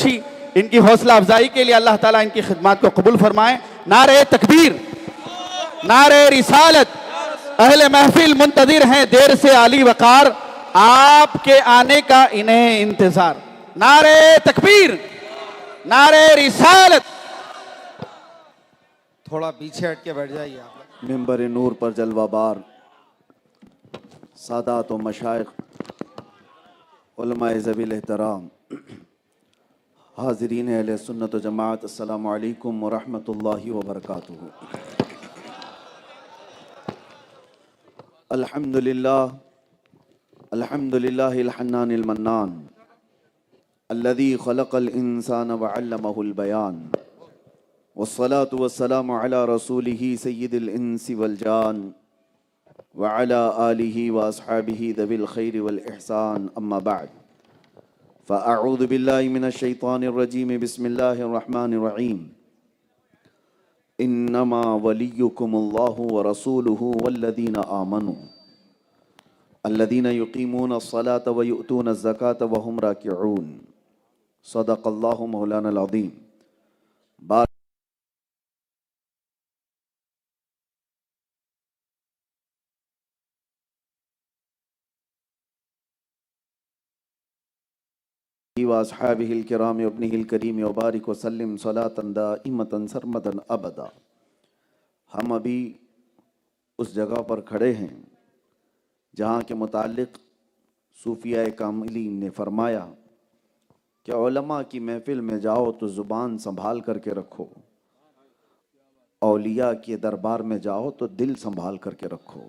اچھی ان کی حوصلہ افزائی کے لیے اللہ تعالیٰ ان کی خدمات کو قبول فرمائے. نعرہ تکبیر، نعرہ رسالت. اہل محفل منتظر ہیں دیر سے عالی وقار، آپ کے آنے کا انہیں انتظار. نعرہ تکبیر، نعرہ رسالت. تھوڑا پیچھے ہٹ کے بیٹھ جائیے آپ. منبر نور پر جلوہ بار سادات و مشائخ، علماء ذوی الاحترام، حاضرین اہل سنت و جماعت، السلام علیکم ورحمۃ اللہ وبرکاتہ. الحمدللہ الحنان المنان الذي خلق الانسان وعلمه البیان، والصلاة والسلام على رسوله سید الانس والجان وعلى آلہ واصحابہ ذوی الخیر والاحسان. اما بعد فاعوذ باللہ من الشیطان الرجیم، بسم اللہ الرحمن الرحیم. انما ولیکم اللہ ورسولہ والذین آمنوا الذین یقیمون الصلاة ویؤتون الزکاة وهم راکعون. صدق اللہ مولانا العظیم. واصحابہ الکرام وابنہ الکریم وبارک وسلم صلاۃ دائمۃ سرمدا ابدا. ہم ابھی اس جگہ پر کھڑے ہیں جہاں کے متعلق صوفیہ کاملین نے فرمایا کہ علماء کی محفل میں جاؤ تو زبان سنبھال کر کے رکھو، اولیاء کے دربار میں جاؤ تو دل سنبھال کر کے رکھو.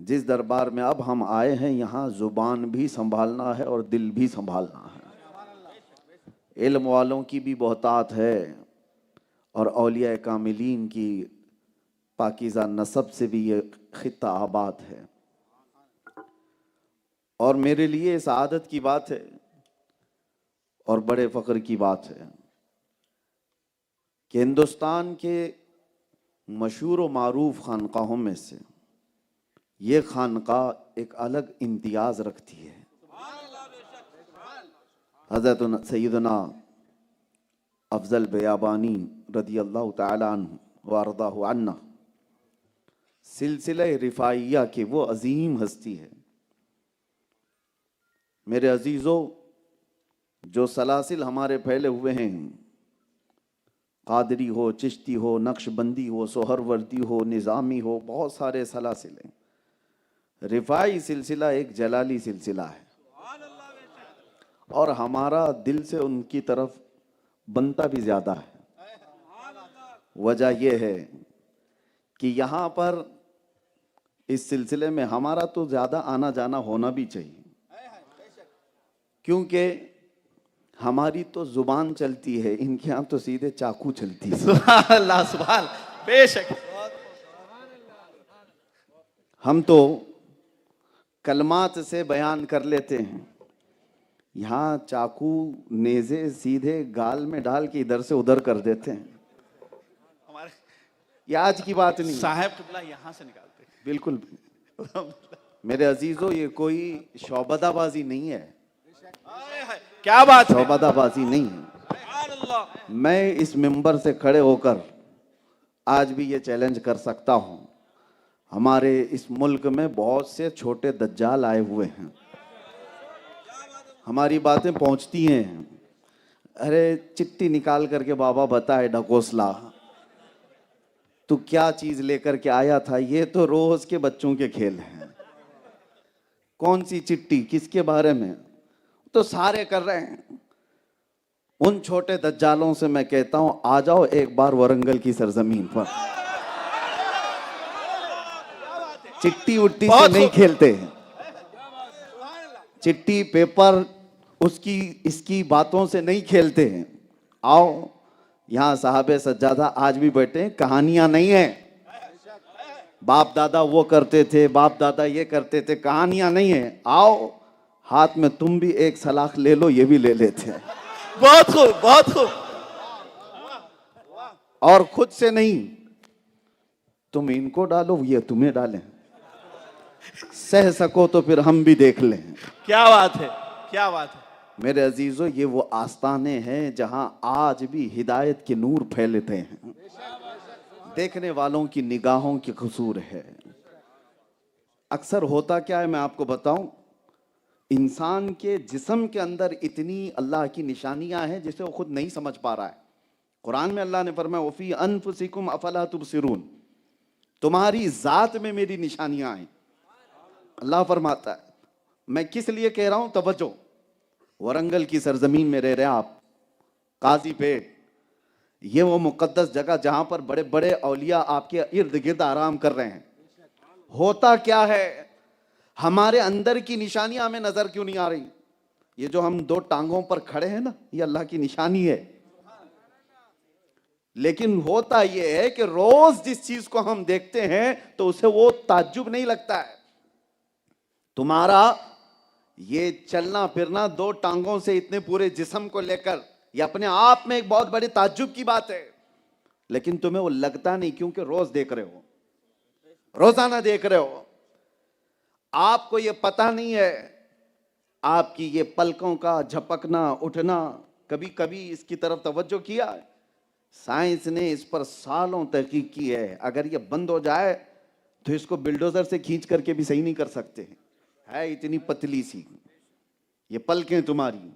جس دربار میں اب ہم آئے ہیں یہاں زبان بھی سنبھالنا ہے اور دل بھی سنبھالنا ہے. علم والوں کی بھی بہتات ہے اور اولیاء کاملین کی پاکیزہ نسب سے بھی یہ خطہ آباد ہے. اور میرے لیے سعادت کی بات ہے اور بڑے فخر کی بات ہے کہ ہندوستان کے مشہور و معروف خانقاہوں میں سے یہ خانقاہ ایک الگ امتیاز رکھتی ہے. حضرت سیدنا افضل بیابانی رضی اللہ تعالی عنہ وارضاہ عنہ سلسلہ رفاعیہ کے وہ عظیم ہستی ہے. میرے عزیزو، جو سلاسل ہمارے پھیلے ہوئے ہیں، قادری ہو، چشتی ہو، نقش بندی ہو، سہروردی ہو، نظامی ہو، بہت سارے سلاسل ہیں. رفاعی سلسلہ ایک جلالی سلسلہ ہے اور ہمارا دل سے ان کی طرف بنتا بھی زیادہ ہے. وجہ یہ ہے کہ یہاں پر اس سلسلے میں ہمارا تو زیادہ آنا جانا ہونا بھی چاہیے، کیونکہ ہماری تو زبان چلتی ہے، ان کے ہاں تو سیدھے چاقو چلتی ہے. سبحان اللہ، سبحان بے شک. ہم تو کلمات سے بیان کر لیتے ہیں، یہاں چاقو نیزے سیدھے گال میں ڈال کے ادھر سے ادھر کر دیتے ہیں. یہ آج کی بات نہیں، صاحب قبلہ یہاں سے نکالتے ہیں. بالکل. میرے عزیزو، یہ کوئی شعبدہ بازی نہیں ہے، کیا بات ہے، شعبدہ بازی نہیں ہے. میں اس منبر سے کھڑے ہو کر آج بھی یہ چیلنج کر سکتا ہوں، ہمارے اس ملک میں بہت سے چھوٹے دجال آئے ہوئے ہیں، ہماری باتیں پہنچتی ہیں. ارے چٹی نکال کر کے بابا بتائے ڈھکوسلا تو کیا چیز لے کر کے آیا تھا. یہ تو روز کے بچوں کے کھیل ہیں. کون سی چٹی، کس کے بارے میں، تو سارے کر رہے ہیں. ان چھوٹے دجالوں سے میں کہتا ہوں آ جاؤ ایک بار ورنگل کی سرزمین پر. چٹی وٹی سے نہیں کھیلتے ہیں، چٹی پیپر اس کی باتوں سے نہیں کھیلتے ہیں. آؤ یہاں صاحب سجادہ آج بھی بیٹھے ہیں، کہانیاں نہیں ہیں. باپ دادا وہ کرتے تھے، باپ دادا یہ کرتے تھے، کہانیاں نہیں ہیں. آؤ ہاتھ میں تم بھی ایک سلاخ لے لو، یہ بھی لے لیتے ہیں. بہت خوب، بہت خوب. اور خود سے نہیں، تم ان کو ڈالو یہ تمہیں ڈالیں. سہ سکو تو پھر ہم بھی دیکھ لیں. کیا بات ہے، کیا بات ہے. میرے عزیزو یہ وہ آستانے ہیں جہاں آج بھی ہدایت کے نور پھیلتے ہیں، دیکھنے والوں کی نگاہوں کی قصور ہے۔ اکثر ہوتا کیا ہے میں آپ کو بتاؤں، انسان کے جسم کے اندر اتنی اللہ کی نشانیاں ہیں جسے وہ خود نہیں سمجھ پا رہا ہے۔ قرآن میں اللہ نے فرمایا وَفِي أَنفُسِكُمْ أَفَلَا تُبْصِرُونَ، تمہاری ذات میں میری نشانیاں ہیں۔ اللہ فرماتا ہے میں کس لیے کہہ رہا ہوں، توجہ، ورنگل کی سرزمین میں رہ رہے آپ، قاضی پیٹ، یہ وہ مقدس جگہ جہاں پر بڑے بڑے اولیاء آپ کے ارد گرد آرام کر رہے ہیں۔ ہوتا کیا ہے، ہمارے اندر کی نشانیاں ہمیں نظر کیوں نہیں آ رہی؟ یہ جو ہم دو ٹانگوں پر کھڑے ہیں نا، یہ اللہ کی نشانی ہے۔ لیکن ہوتا یہ ہے کہ روز جس چیز کو ہم دیکھتے ہیں تو اسے وہ تعجب نہیں لگتا ہے۔ تمہارا یہ چلنا پھرنا دو ٹانگوں سے اتنے پورے جسم کو لے کر، یہ اپنے آپ میں ایک بہت بڑی تعجب کی بات ہے، لیکن تمہیں وہ لگتا نہیں کیونکہ روز دیکھ رہے ہو، روزانہ دیکھ رہے ہو۔ آپ کو یہ پتہ نہیں ہے، آپ کی یہ پلکوں کا جھپکنا اٹھنا، کبھی کبھی اس کی طرف توجہ کیا ہے؟ سائنس نے اس پر سالوں تحقیق کی ہے، اگر یہ بند ہو جائے تو اس کو بلڈوزر سے کھینچ کر کے بھی صحیح نہیں کر سکتے، ہے اتنی پتلی سی یہ پلکیں تمہاری،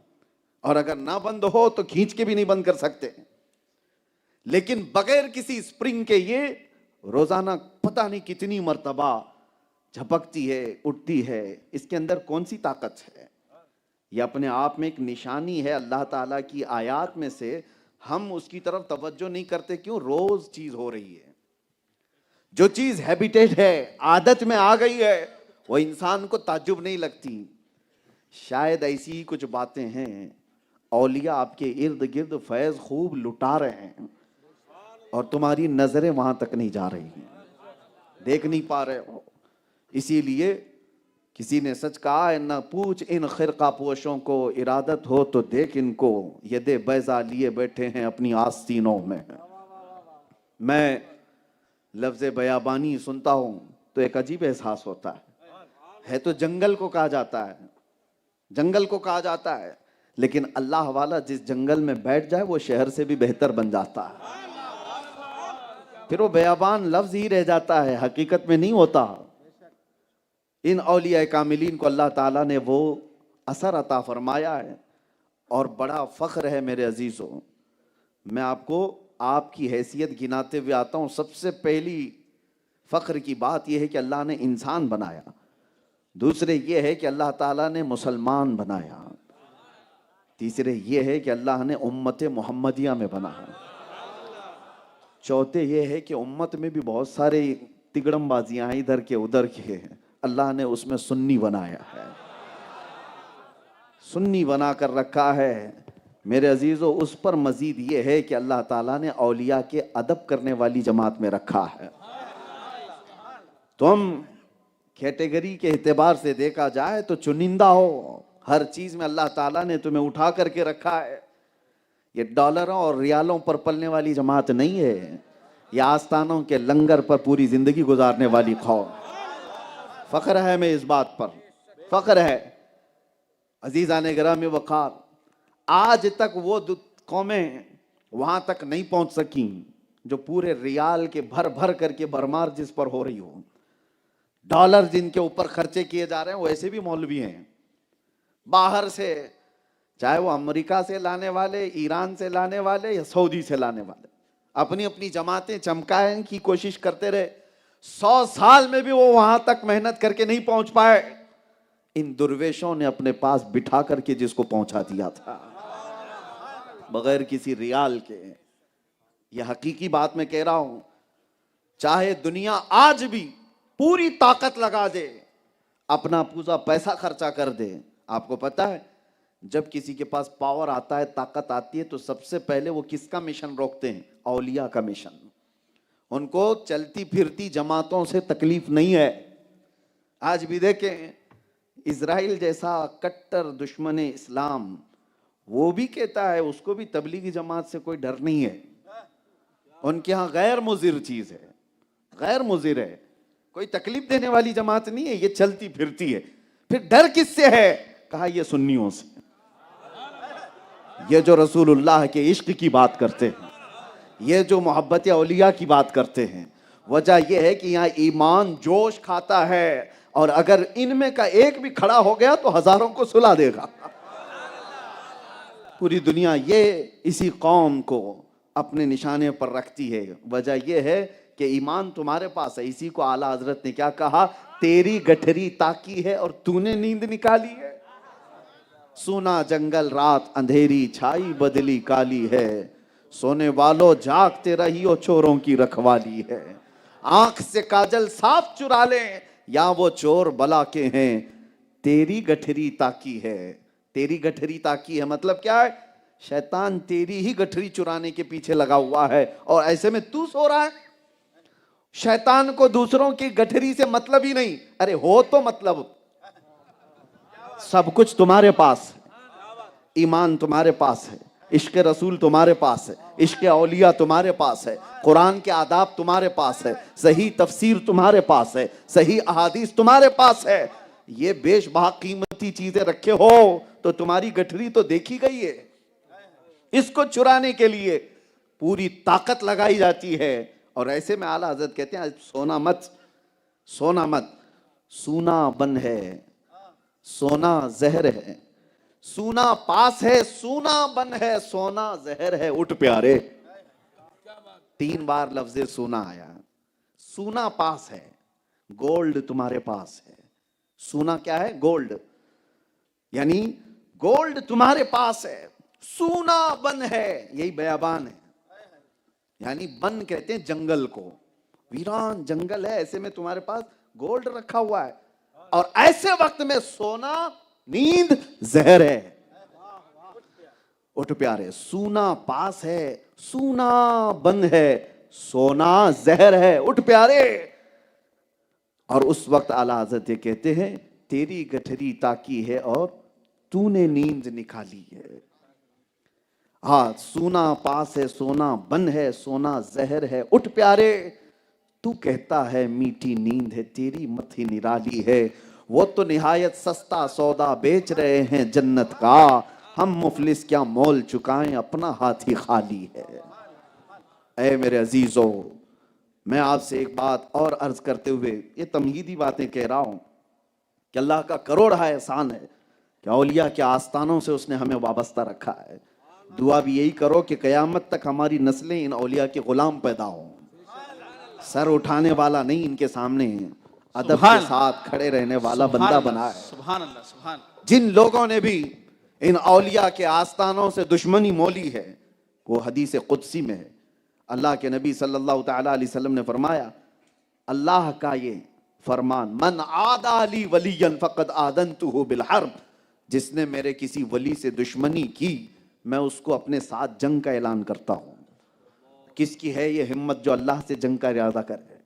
اور اگر نہ بند ہو تو کھینچ کے بھی نہیں بند کر سکتے، لیکن بغیر کسی اسپرنگ کے یہ روزانہ پتہ نہیں کتنی مرتبہ جھپکتی ہے، اٹھتی ہے۔ اس کے اندر کون سی طاقت ہے؟ یہ اپنے آپ میں ایک نشانی ہے اللہ تعالیٰ کی آیات میں سے، ہم اس کی طرف توجہ نہیں کرتے کیوں؟ روز چیز ہو رہی ہے، جو چیز ہیبیٹیٹ ہے، عادت میں آ گئی ہے، وہ انسان کو تعجب نہیں لگتی۔ شاید ایسی ہی کچھ باتیں ہیں، اولیاء آپ کے ارد گرد فیض خوب لٹا رہے ہیں اور تمہاری نظریں وہاں تک نہیں جا رہی ہیں، دیکھ نہیں پا رہے ہو۔ اسی لیے کسی نے سچ کہا ہے، نہ پوچھ ان خرقہ پوشوں کو، ارادت ہو تو دیکھ ان کو، ید بیضا لیے بیٹھے ہیں اپنی آستینوں میں۔ میں لفظ بیابانی سنتا ہوں تو ایک عجیب احساس ہوتا ہے تو جنگل کو کہا جاتا ہے، جنگل کو کہا جاتا ہے، لیکن اللہ والا جس جنگل میں بیٹھ جائے وہ شہر سے بھی بہتر بن جاتا ہے، پھر وہ بیابان لفظ ہی رہ جاتا ہے، حقیقت میں نہیں ہوتا۔ ان اولیاء کاملین کو اللہ تعالیٰ نے وہ اثر عطا فرمایا ہے، اور بڑا فخر ہے میرے عزیزوں۔ میں آپ کو آپ کی حیثیت گناتے ہوئے آتا ہوں۔ سب سے پہلی فخر کی بات یہ ہے کہ اللہ نے انسان بنایا، دوسرے یہ ہے کہ اللہ تعالیٰ نے مسلمان بنایا، تیسرے یہ ہے کہ اللہ نے امت محمدیہ میں بنایا، چوتھے یہ ہے کہ امت میں بھی بہت سارے تگڑم بازیاں ہیں ادھر کے ادھر کے، اللہ نے اس میں سنی بنایا ہے، سنی بنا کر رکھا ہے۔ میرے عزیزو اس پر مزید یہ ہے کہ اللہ تعالیٰ نے اولیاء کے ادب کرنے والی جماعت میں رکھا ہے۔ تم کیٹیگری کے اعتبار سے دیکھا جائے تو چنندہ ہو، ہر چیز میں اللہ تعالیٰ نے تمہیں اٹھا کر کے رکھا ہے۔ یہ ڈالروں اور ریالوں پر پلنے والی جماعت نہیں ہے، یہ آستانوں کے لنگر پر پوری زندگی گزارنے والی قوم۔ فخر ہے میں اس بات پر، فخر ہے۔ عزیزان گرامی وقار، آج تک وہ قومیں وہاں تک نہیں پہنچ سکیں جو پورے ریال کے بھر بھر کر کے بھرمار جس پر ہو رہی ہو، ڈالر جن کے اوپر خرچے کیے جا رہے ہیں، وہ ایسے بھی مولوی ہیں باہر سے، چاہے وہ امریکہ سے لانے والے، ایران سے لانے والے یا سعودی سے لانے والے، اپنی اپنی جماعتیں چمکانے کی کوشش کرتے رہے، 100 سال میں بھی وہ وہاں تک محنت کر کے نہیں پہنچ پائے۔ ان درویشوں نے اپنے پاس بٹھا کر کے جس کو پہنچا دیا تھا بغیر کسی ریال کے۔ یہ حقیقی بات میں کہہ رہا ہوں، چاہے دنیا آج بھی پوری طاقت لگا دے، اپنا پورا پیسہ خرچہ کر دے، آپ کو پتہ ہے جب کسی کے پاس پاور آتا ہے، طاقت آتی ہے، تو سب سے پہلے وہ کس کا مشن روکتے ہیں؟ اولیاء کا مشن۔ ان کو چلتی پھرتی جماعتوں سے تکلیف نہیں ہے۔ آج بھی دیکھیں اسرائیل جیسا کٹر دشمن اسلام، وہ بھی کہتا ہے، اس کو بھی تبلیغی جماعت سے کوئی ڈر نہیں ہے، ان کے ہاں غیر مضر چیز ہے، غیر مضر ہے، کوئی تکلیف دینے والی جماعت نہیں ہے، یہ چلتی پھرتی ہے۔ پھر ڈر کس سے ہے؟ کہا یہ سنیوں سے، یہ جو رسول اللہ کے عشق کی بات کرتے ہیں، یہ جو محبت اولیاء کی بات کرتے ہیں، وجہ یہ ہے کہ یہاں ایمان جوش کھاتا ہے، اور اگر ان میں کا ایک بھی کھڑا ہو گیا تو ہزاروں کو سلا دے گا۔ پوری دنیا یہ اسی قوم کو اپنے نشانے پر رکھتی ہے۔ وجہ یہ ہے کہ ایمان تمہارے پاس ہے۔ اسی کو اعلیٰ حضرت نے کیا کہا؟ تیری گٹھری تاکی ہے اور تو نے نیند نکالی ہے۔ سونا جنگل رات اندھیری چھائی بدلی کالی ہے، سونے والو جاگتے رہیو چوروں کی رکھوالی ہے۔ آنکھ سے کاجل صاف چرا لیں یا وہ چور بلا کے ہیں، تیری گٹھری تاکی ہے۔ تیری گٹھری تاکی ہے مطلب کیا ہے؟ شیطان تیری ہی گٹھری چرانے کے پیچھے لگا ہوا ہے، اور ایسے میں تو سو رہا ہے۔ شیطان کو دوسروں کی گٹھری سے مطلب ہی نہیں، ارے ہو تو مطلب، سب کچھ تمہارے پاس ہے۔ ایمان تمہارے پاس ہے، عشق رسول تمہارے پاس ہے، عشق اولیاء تمہارے پاس ہے، قرآن کے آداب تمہارے پاس ہے، صحیح تفسیر تمہارے پاس ہے، صحیح احادیث تمہارے پاس ہے۔ یہ بیش بہا قیمتی چیزیں رکھے ہو تو تمہاری گٹھری تو دیکھی گئی ہے۔ اس کو چرانے کے لیے پوری طاقت لگائی جاتی ہے، اور ایسے میں اعلیٰ حضرت کہتے ہیں سونا مت، سونا مت، سونا بن ہے، سونا زہر ہے، سونا پاس ہے، سونا بن ہے، سونا زہر ہے، اٹھ پیارے۔ 3 بار لفظ سونا آیا۔ سونا پاس ہے، گولڈ تمہارے پاس ہے۔ سونا کیا ہے؟ گولڈ، یعنی گولڈ تمہارے پاس ہے۔ سونا بن ہے، یہی بیابان ہے، یعنی بن کہتے ہیں جنگل کو، ویران جنگل ہے، ایسے میں تمہارے پاس گولڈ رکھا ہوا ہے، اور ایسے وقت میں سونا نیند زہر ہے۔ اٹھ پیارے، سونا پاس ہے، سونا بن ہے، سونا زہر ہے، اٹھ پیارے۔ اور اس وقت اعلیٰ حضرت یہ کہتے ہیں تیری گٹھری تاکی ہے اور تو نے نیند نکالی ہے۔ ہاں، سونا پاس ہے، سونا بن ہے، سونا زہر ہے، اٹھ پیارے۔ تو کہتا ہے میٹھی نیند ہے، تیری متھی نرالی ہے، وہ تو نہایت سستا سودا بیچ رہے ہیں جنت کا، ہم مفلس کیا مول چکائیں، اپنا ہاتھ ہی خالی ہے۔ اے میرے عزیزو، میں آپ سے ایک بات اور عرض کرتے ہوئے یہ تمہیدی باتیں کہہ رہا ہوں کہ اللہ کا کروڑا احسان ہے کہ اولیاء کے آستانوں سے اس نے ہمیں وابستہ رکھا ہے۔ دعا بھی یہی کرو کہ قیامت تک ہماری نسلیں ان اولیاء کے غلام پیدا ہوں، سر اٹھانے والا نہیں ان کے سامنے، ادب کے ساتھ کھڑے رہنے والا بندہ بنا ہے۔ سبحان اللہ، سبحان اللہ۔ جن لوگوں نے بھی ان اولیاء کے آستانوں سے دشمنی مولی ہے، وہ حدیث قدسی میں ہے، اللہ کے نبی صلی اللہ تعالیٰ علیہ وسلم نے فرمایا، اللہ کا یہ فرمان، من عادى لی ولیا فقد آذنته بالحرب، جس نے میرے کسی ولی سے دشمنی کی میں اس کو اپنے ساتھ جنگ کا اعلان کرتا ہوں۔ کس کی ہے یہ ہمت جو اللہ سے جنگ کا ارادہ کرے؟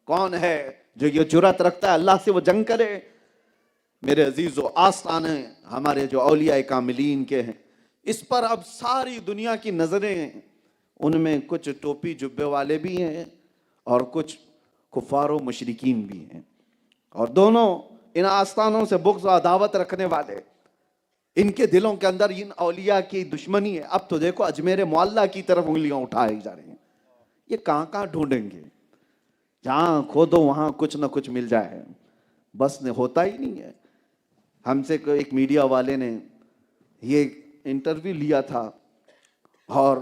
کون ہے جو یہ جرأت رکھتا ہے اللہ سے وہ جنگ کرے؟ میرے عزیزو، آستانے ہمارے جو اولیاء کاملین کے ہیں، اس پر اب ساری دنیا کی نظریں، ان میں کچھ ٹوپی جبے والے بھی ہیں اور کچھ کفار و مشرکین بھی ہیں، اور دونوں ان آستانوں سے بغض و عداوت رکھنے والے، ان کے دلوں کے اندر ان اولیاء کی دشمنی ہے۔ اب تو دیکھو اجمیر معلیٰ کی طرف انگلیاں اٹھائی جا رہی ہیں، یہ کہاں کہاں ڈھونڈیں گے؟ جہاں کھودو وہاں کچھ نہ کچھ مل جائے، بس نے ہوتا ہی نہیں ہے۔ ہم سے ایک میڈیا والے نے یہ انٹرویو لیا تھا، اور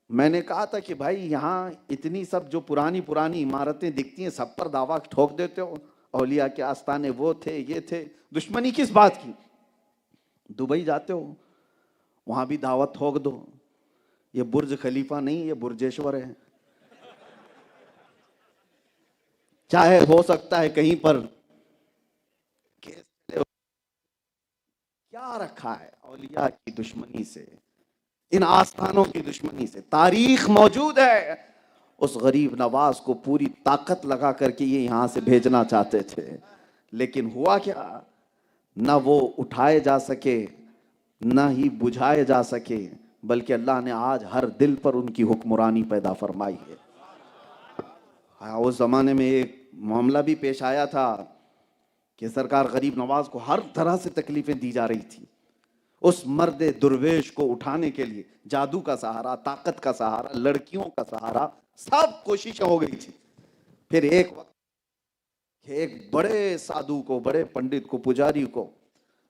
میں نے کہا تھا کہ بھائی یہاں اتنی سب جو پرانی پرانی عمارتیں دکھتی ہیں سب پر دعویٰ ٹھوک دیتے ہو، اولیاء کے آستانے وہ تھے یہ تھے، دشمنی کس بات کی؟ دبئی جاتے ہو وہاں بھی دعوت ٹھوک دو، یہ برج خلیفہ نہیں، یہ برجیشور ہے، چاہے ہو سکتا ہے کہیں پر کیا رکھا ہے اولیاء کی دشمنی سے، ان آستانوں کی دشمنی سے۔ تاریخ موجود ہے، اس غریب نواز کو پوری طاقت لگا کر کے یہ یہاں سے بھیجنا چاہتے تھے، لیکن ہوا کیا؟ نہ وہ اٹھائے جا سکے نہ ہی بجھائے جا سکے، بلکہ اللہ نے آج ہر دل پر ان کی حکمرانی پیدا فرمائی ہے۔ اس زمانے میں ایک معاملہ بھی پیش آیا تھا کہ سرکار غریب نواز کو ہر طرح سے تکلیفیں دی جا رہی تھی، اس مرد درویش کو اٹھانے کے لیے جادو کا سہارا، طاقت کا سہارا، لڑکیوں کا سہارا، سب کوششیں ہو گئی تھی. پھر ایک وقت ایک بڑے سادھو کو، بڑے پنڈت کو، پجاری کو،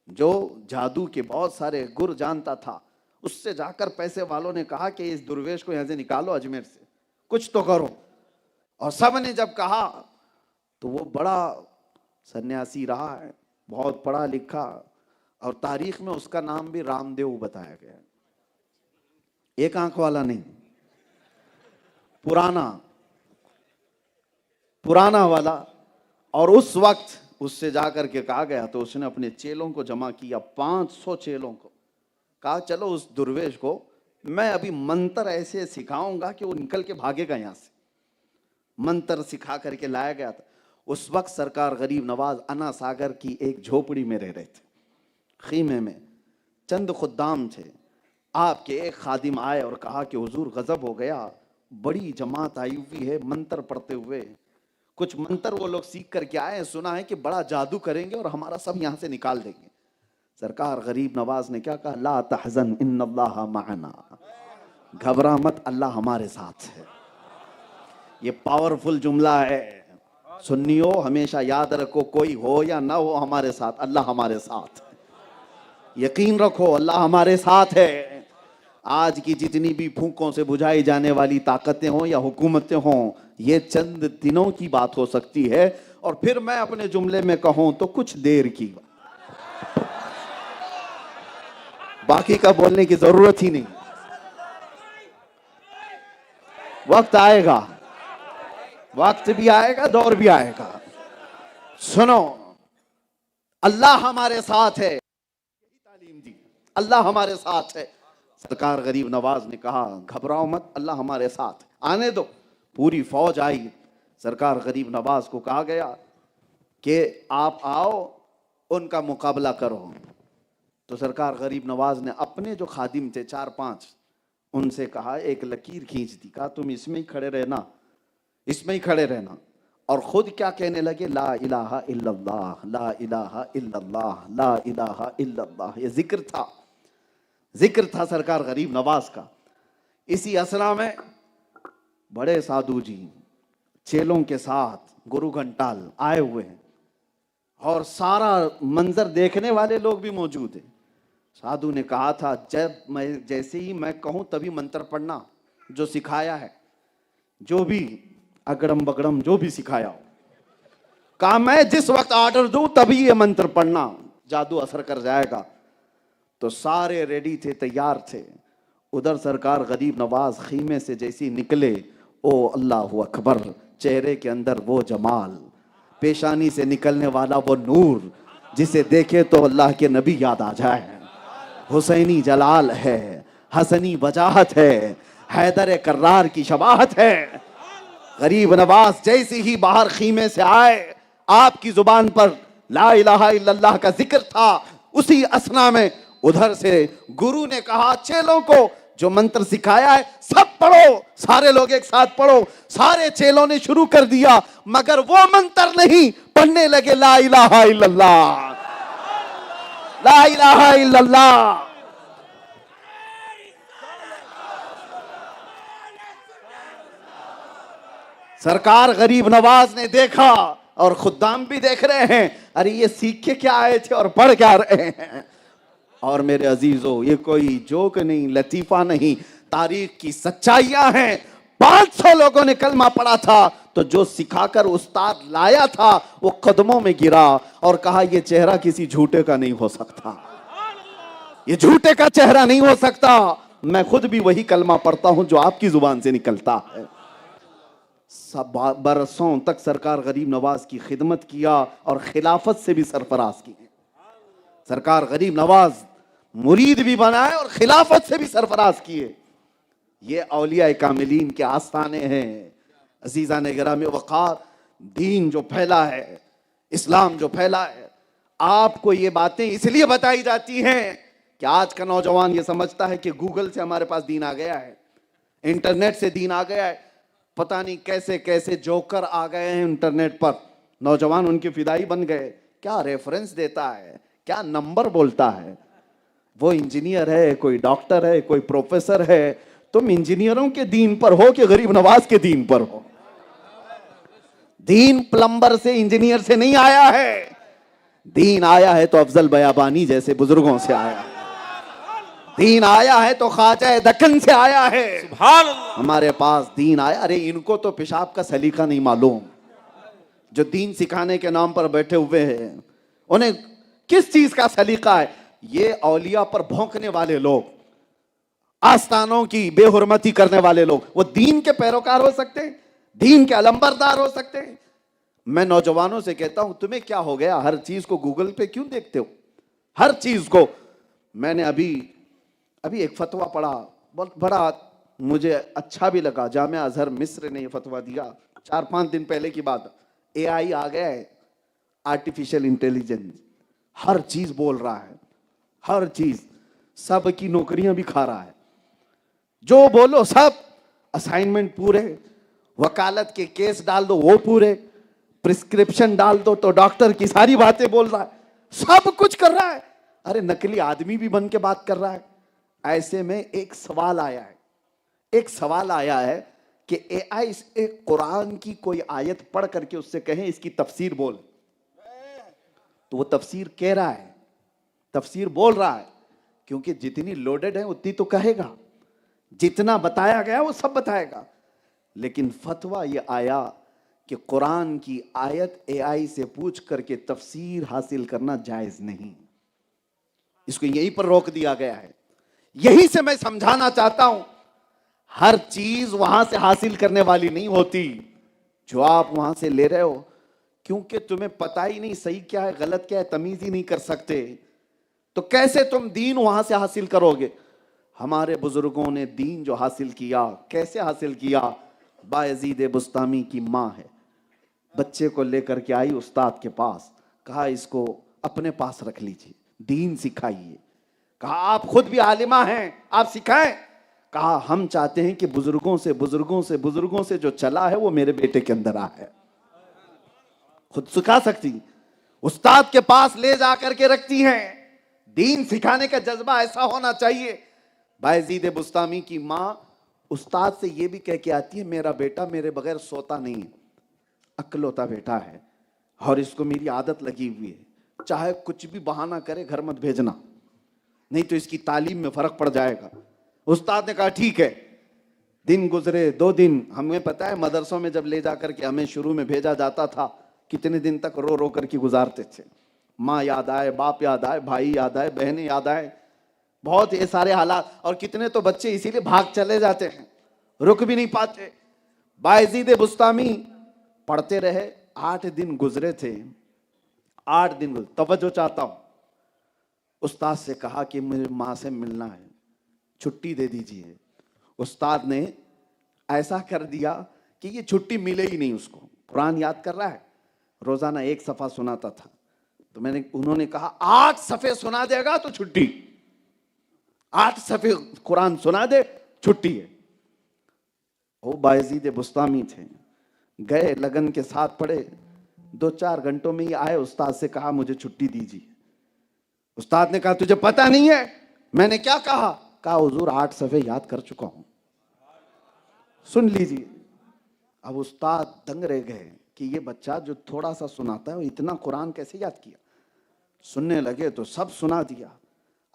جو جادو کے بہت سارے گر جانتا تھا، اس سے جا کر پیسے والوں نے کہا کہ اس درویش کو یہاں سے نکالو، اجمیر سے کچھ تو کرو. اور سب نے جب کہا تو وہ بڑا سنیاسی رہا ہے، بہت پڑھا لکھا، اور تاریخ میں اس کا نام بھی رام دیو بتایا گیا ہے. ایک آنکھ والا نہیں، پرانا والا. اور اس وقت اس سے جا کر کے کہا گیا تو اس نے اپنے چیلوں کو جمع کیا، 500 چیلوں کو. کہا چلو اس درویش کو میں ابھی منتر ایسے سکھاؤں گا کہ وہ نکل کے بھاگے گا یہاں سے. منتر سکھا کر کے لایا گیا تھا. اس وقت سرکار غریب نواز انا ساگر کی ایک جھوپڑی میں رہ رہے تھے، خیمے میں. چند خدام تھے. آپ کے ایک خادم آئے اور کہا کہ حضور غضب ہو گیا، بڑی جماعت آئی ہوئی ہے منتر پڑھتے ہوئے، کچھ منتر وہ لوگ سیکھ کر کے آئے ہیں، سنا ہے کہ بڑا جادو کریں گے اور ہمارا سب یہاں سے نکال دیں گے. سرکار غریب نواز نے کیا کہا؟ لا تحزن ان اللہ معنا، گھبرا مت، اللہ ہمارے ساتھ ہے. یہ پاورفل جملہ ہے سنیو، ہمیشہ یاد رکھو، کوئی ہو یا نہ ہو ہمارے ساتھ، اللہ ہمارے ساتھ ہے. یقین رکھو اللہ ہمارے ساتھ ہے. آج کی جتنی بھی پھونکوں سے بجھائی جانے والی طاقتیں ہوں یا حکومتیں ہوں، یہ چند دنوں کی بات ہو سکتی ہے، اور پھر میں اپنے جملے میں کہوں تو کچھ دیر کی، باقی کا بولنے کی ضرورت ہی نہیں. وقت آئے گا، وقت بھی آئے گا، دور بھی آئے گا. سنو، اللہ ہمارے ساتھ ہے، یہی تعلیم دی، اللہ ہمارے ساتھ ہے. سرکار غریب نواز نے کہا گھبراؤ مت، اللہ ہمارے ساتھ ہے، آنے دو. پوری فوج آئی. سرکار غریب نواز کو کہا گیا کہ آپ آؤ، ان کا مقابلہ کرو. تو سرکار غریب نواز نے اپنے جو خادم تھے 4-5 ان سے کہا، ایک لکیر کھینچ دی، کہا تم اس میں ہی کھڑے رہنا، اس میں ہی کھڑے رہنا. اور خود کیا کہنے لگے؟ لا الہ الا اللہ، لا الہ الا اللہ، لا الہ الا اللہ. یہ ذکر تھا سرکار غریب نواز کا. اسی اسنا میں بڑے سادھو جی چیلوں کے ساتھ گرو گھنٹال آئے ہوئے ہیں، اور سارا منظر دیکھنے والے لوگ بھی موجود ہیں. سادھو نے کہا تھا جیسے ہی میں کہوں تبھی منتر پڑھنا، جو سکھایا ہے، جو بھی اگڑم بگڑم جو بھی سکھایا ہو. کہا میں جس وقت آرڈر دوں تبھی یہ منتر پڑھنا، جادو اثر کر جائے گا. تو سارے ریڈی تھے، تیار تھے. ادھر سرکار غریب نواز خیمے سے جیسی نکلے، او اللہ اکبر، چہرے کے اندر وہ جمال، پیشانی سے نکلنے والا وہ نور، جسے دیکھے تو اللہ کے نبی یاد آ جائے. حسینی جلال ہے، حسنی وجاہت ہے، حیدر کرار کی شباہت ہے. غریب نواز جیسے ہی باہر خیمے سے آئے، آپ کی زبان پر لا الہ الا اللہ کا ذکر تھا. اسی اسنا میں ادھر سے گرو نے کہا چیلوں کو جو منتر سکھایا ہے سب پڑھو. سارے لوگ ایک ساتھ پڑھو. سارے چیلوں نے شروع کر دیا، مگر وہ منتر نہیں، پڑھنے لگے لا الہ الا اللہ، لا الہ الا اللہ. سرکار غریب نواز نے دیکھا، اور خدام بھی دیکھ رہے ہیں، ارے یہ سیکھ کے کیا آئے تھے اور پڑھ کیا رہے ہیں. اور میرے عزیزو، یہ کوئی جوک نہیں، لطیفہ نہیں، تاریخ کی سچائیاں ہیں. 500 لوگوں نے کلمہ پڑھا تھا، تو جو سکھا کر استاد لایا تھا وہ قدموں میں گرا اور کہا یہ چہرہ کسی جھوٹے کا نہیں ہو سکتا، یہ جھوٹے کا چہرہ نہیں ہو سکتا. میں خود بھی وہی کلمہ پڑھتا ہوں جو آپ کی زبان سے نکلتا ہے. برسوں تک سرکار غریب نواز کی خدمت کیا اور خلافت سے بھی سرفراز کی. سرکار غریب نواز مرید بھی بنائے اور خلافت سے بھی سرفراز کیے. یہ اولیاء کاملین کے آستانے ہیں. عزیزان گرامی وقار، دین جو پھیلا ہے، اسلام جو پھیلا ہے، آپ کو یہ باتیں اس لیے بتائی جاتی ہیں کہ آج کا نوجوان یہ سمجھتا ہے کہ گوگل سے ہمارے پاس دین آ گیا ہے، انٹرنیٹ سے دین آ گیا ہے. پتہ نہیں کیسے کیسے جوکر آ گئے ہیں انٹرنیٹ پر، نوجوان ان کے فدائی بن گئے. کیا ریفرنس دیتا ہے، کیا نمبر بولتا ہے. وہ انجینئر ہے, کوئی ڈاکٹر ہے, کوئی پروفیسر ہے. تم انجینئروں کے دین پر ہو کہ غریب نواز کے دین پر ہو؟ دین پلمبر سے, انجینئر سے نہیں آیا ہے. دین آیا ہے تو افضل بیابانی جیسے بزرگوں سے آیا ہے. دین آیا ہے تو خواجہ دکن سے آیا ہے. سبحان اللہ. ہمارے پاس دین آیا. ارے ان کو تو پیشاب کا سلیقہ نہیں معلوم, جو دین سکھانے کے نام پر بیٹھے ہوئے ہیں. انہیں کس چیز کا سلیقہ ہے؟ یہ اولیاء پر بھونکنے والے لوگ, آستانوں کی بے حرمتی کرنے والے لوگ, وہ دین کے پیروکار ہو سکتے ہیں؟ دین کے علمبردار ہو سکتے ہیں؟ میں نوجوانوں سے کہتا ہوں, تمہیں کیا ہو گیا؟ ہر چیز کو گوگل پہ کیوں دیکھتے ہو؟ ہر چیز کو. میں نے ابھی ایک فتویٰ پڑھا, بہت بڑا مجھے اچھا بھی لگا. جامعہ ازہر مصر نے یہ فتویٰ دیا 4-5 دن پہلے کی بات. اے آئی آ گیا ہے, آرٹیفیشل انٹیلیجنس, ہر چیز بول رہا ہے, ہر چیز, سب کی نوکریاں بھی کھا رہا ہے. جو بولو سب, اسائنمنٹ پورے, وکالت کے کیس ڈال دو وہ پورے, پرسکرپشن ڈال دو تو ڈاکٹر کی ساری باتیں بول رہا ہے, سب کچھ کر رہا ہے. ارے نقلی آدمی بھی بن کے بات کر رہا ہے. ایسے میں ایک سوال آیا ہے کہ اے آئی ایک قرآن کی کوئی آیت پڑھ کر کے اس سے کہیں اس کی تفسیر بول, تو وہ تفسیر کہہ رہا ہے, تفسیر بول رہا ہے, کیونکہ جتنی لوڈڈ ہے اتنی تو کہے گا, جتنا بتایا گیا وہ سب بتائے گا. لیکن فتویٰ یہ آیا کہ قرآن کی آیت اے آئی سے پوچھ کر کے تفسیر حاصل کرنا جائز نہیں. اس کو یہیں پر روک دیا گیا ہے. یہی سے میں سمجھانا چاہتا ہوں, ہر چیز وہاں سے حاصل کرنے والی نہیں ہوتی جو آپ وہاں سے لے رہے ہو, کیونکہ تمہیں پتہ ہی نہیں صحیح کیا ہے غلط کیا ہے, تمیز ہی نہیں کر سکتے, تو کیسے تم دین وہاں سے حاصل کرو گے؟ ہمارے بزرگوں نے دین جو حاصل کیا, کیسے حاصل کیا؟ بایزید بسطامی کی ماں ہے, بچے کو لے کر کے آئی استاد کے پاس, کہا اس کو اپنے پاس رکھ لیجیے, دین سکھائیے. کہا آپ خود بھی عالمہ ہیں, آپ سکھائیں. کہا ہم چاہتے ہیں کہ بزرگوں سے جو چلا ہے وہ میرے بیٹے کے اندر آ ہے. خود سکھا سکتی, استاد کے پاس لے جا کر کے رکھتی ہیں. دین سکھانے کا جذبہ ایسا ہونا چاہیے. بایزید بسطامی کی ماں استاد سے یہ بھی کہہ کے آتی ہے, میرا بیٹا میرے بغیر سوتا نہیں ہے, اکلوتا بیٹا ہے اور اس کو میری عادت لگی ہوئی ہے, چاہے کچھ بھی بہانہ کرے گھر مت بھیجنا, نہیں تو اس کی تعلیم میں فرق پڑ جائے گا. استاد نے کہا ٹھیک ہے. دن گزرے, 2 دن, ہمیں پتہ ہے مدرسوں میں جب لے جا کر کے ہمیں شروع میں بھیجا جاتا تھا, کتنے دن تک رو رو کر کے گزارتے تھے. ماں یاد آئے, باپ یاد آئے, بھائی یاد آئے, بہنیں یاد آئے, بہت یہ سارے حالات. اور کتنے تو بچے اسی لیے بھاگ چلے جاتے ہیں, رک بھی نہیں پاتے. بایزید بسطامی پڑھتے رہے. 8 دن گزرے تھے, 8 دن گزرے. توجہ چاہتا ہوں, استاد سے کہا کہ مجھے ماں سے ملنا ہے, چھٹی دے دیجیے. استاد نے ایسا کر دیا کہ یہ چھٹی ملے ہی نہیں اس کو. قرآن یاد کر رہا ہے, روزانہ 1 صفحہ سناتا تھا. تو انہوں نے کہا 8 صفحے سنا دے گا تو چھٹی, 8 صفحے قرآن سنا دے چھٹی ہے. وہ بایزید بسطامی تھے, گئے لگن کے ساتھ پڑھے, 2-4 گھنٹوں میں ہی آئے. استاد سے کہا مجھے چھٹی دیجیے. استاد نے کہا تجھے پتہ نہیں ہے میں نے کیا کہا؟ کہا حضور 8 صفحے یاد کر چکا ہوں, سن لیجیے. اب استاد دنگ رہ گئے کہ یہ بچہ جو تھوڑا سا سناتا ہے وہ اتنا قرآن کیسے یاد کیا. سننے لگے تو سب سنا دیا.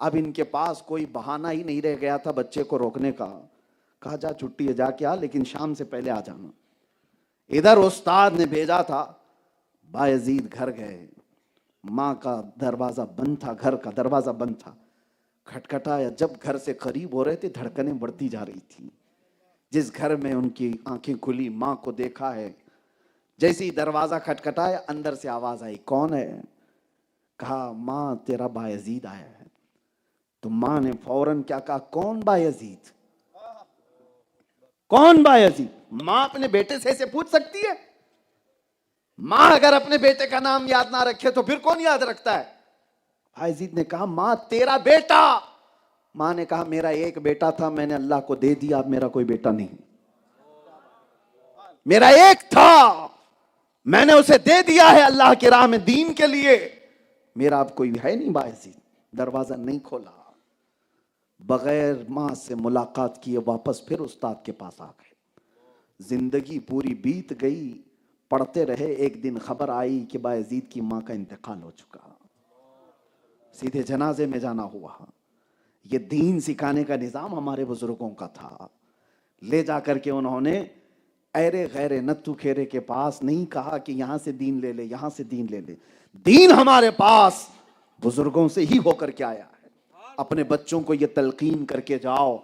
اب ان کے پاس کوئی بہانہ ہی نہیں رہ گیا تھا بچے کو روکنے کا. کہا جا چھٹی ہے جا کے آ, لیکن شام سے پہلے آ جانا. ادھر استاد نے بھیجا تھا, بایزید گھر گئے, ماں کا دروازہ بند تھا, گھر کا دروازہ بند تھا. کھٹکھٹایا, جب گھر سے قریب ہو رہے تھے دھڑکنیں بڑھتی جا رہی تھی. جس گھر میں ان کی آنکھیں کھلی, ماں کو دیکھا ہے. جیسے ہی دروازہ کھٹکھٹایا اندر سے آواز آئی, کون ہے؟ کہا ماں تیرا بایزید آیا ہے. تو ماں نے فوراً کیا کہا, کون بایزید؟ کون بایزید؟ ماں اپنے بیٹے سے ایسے پوچھ سکتی ہے؟ ماں اگر اپنے بیٹے کا نام یاد نہ رکھے تو پھر کون یاد رکھتا ہے؟ بایزید نے کہا ماں تیرا بیٹا. ماں نے کہا میرا ایک بیٹا تھا, میں نے اللہ کو دے دیا, اب میرا کوئی بیٹا نہیں. میرا ایک تھا, میں نے اسے دے دیا ہے اللہ کی راہ میں دین کے لیے, میرا اب کوئی ہے نہیں. بایزید دروازہ نہیں کھولا. بغیر ماں سے ملاقات کیے واپس پھر استاد کے پاس آ گئے. زندگی پوری بیت گئی, پڑھتے رہے, ایک دن خبر آئی کہ بایزید کی ماں کا انتقال ہو چکا. سیدھے جنازے میں جانا ہوا. یہ دین سکھانے کا نظام ہمارے بزرگوں کا تھا. لے جا کر کے انہوں نے ایرے غیرے نتو کھیرے کے پاس نہیں کہا کہ یہاں سے دین لے لے, یہاں سے دین لے لے. دین ہمارے پاس بزرگوں سے ہی ہو کر کے آیا ہے. اپنے بچوں کو یہ تلقین کر کے جاؤ,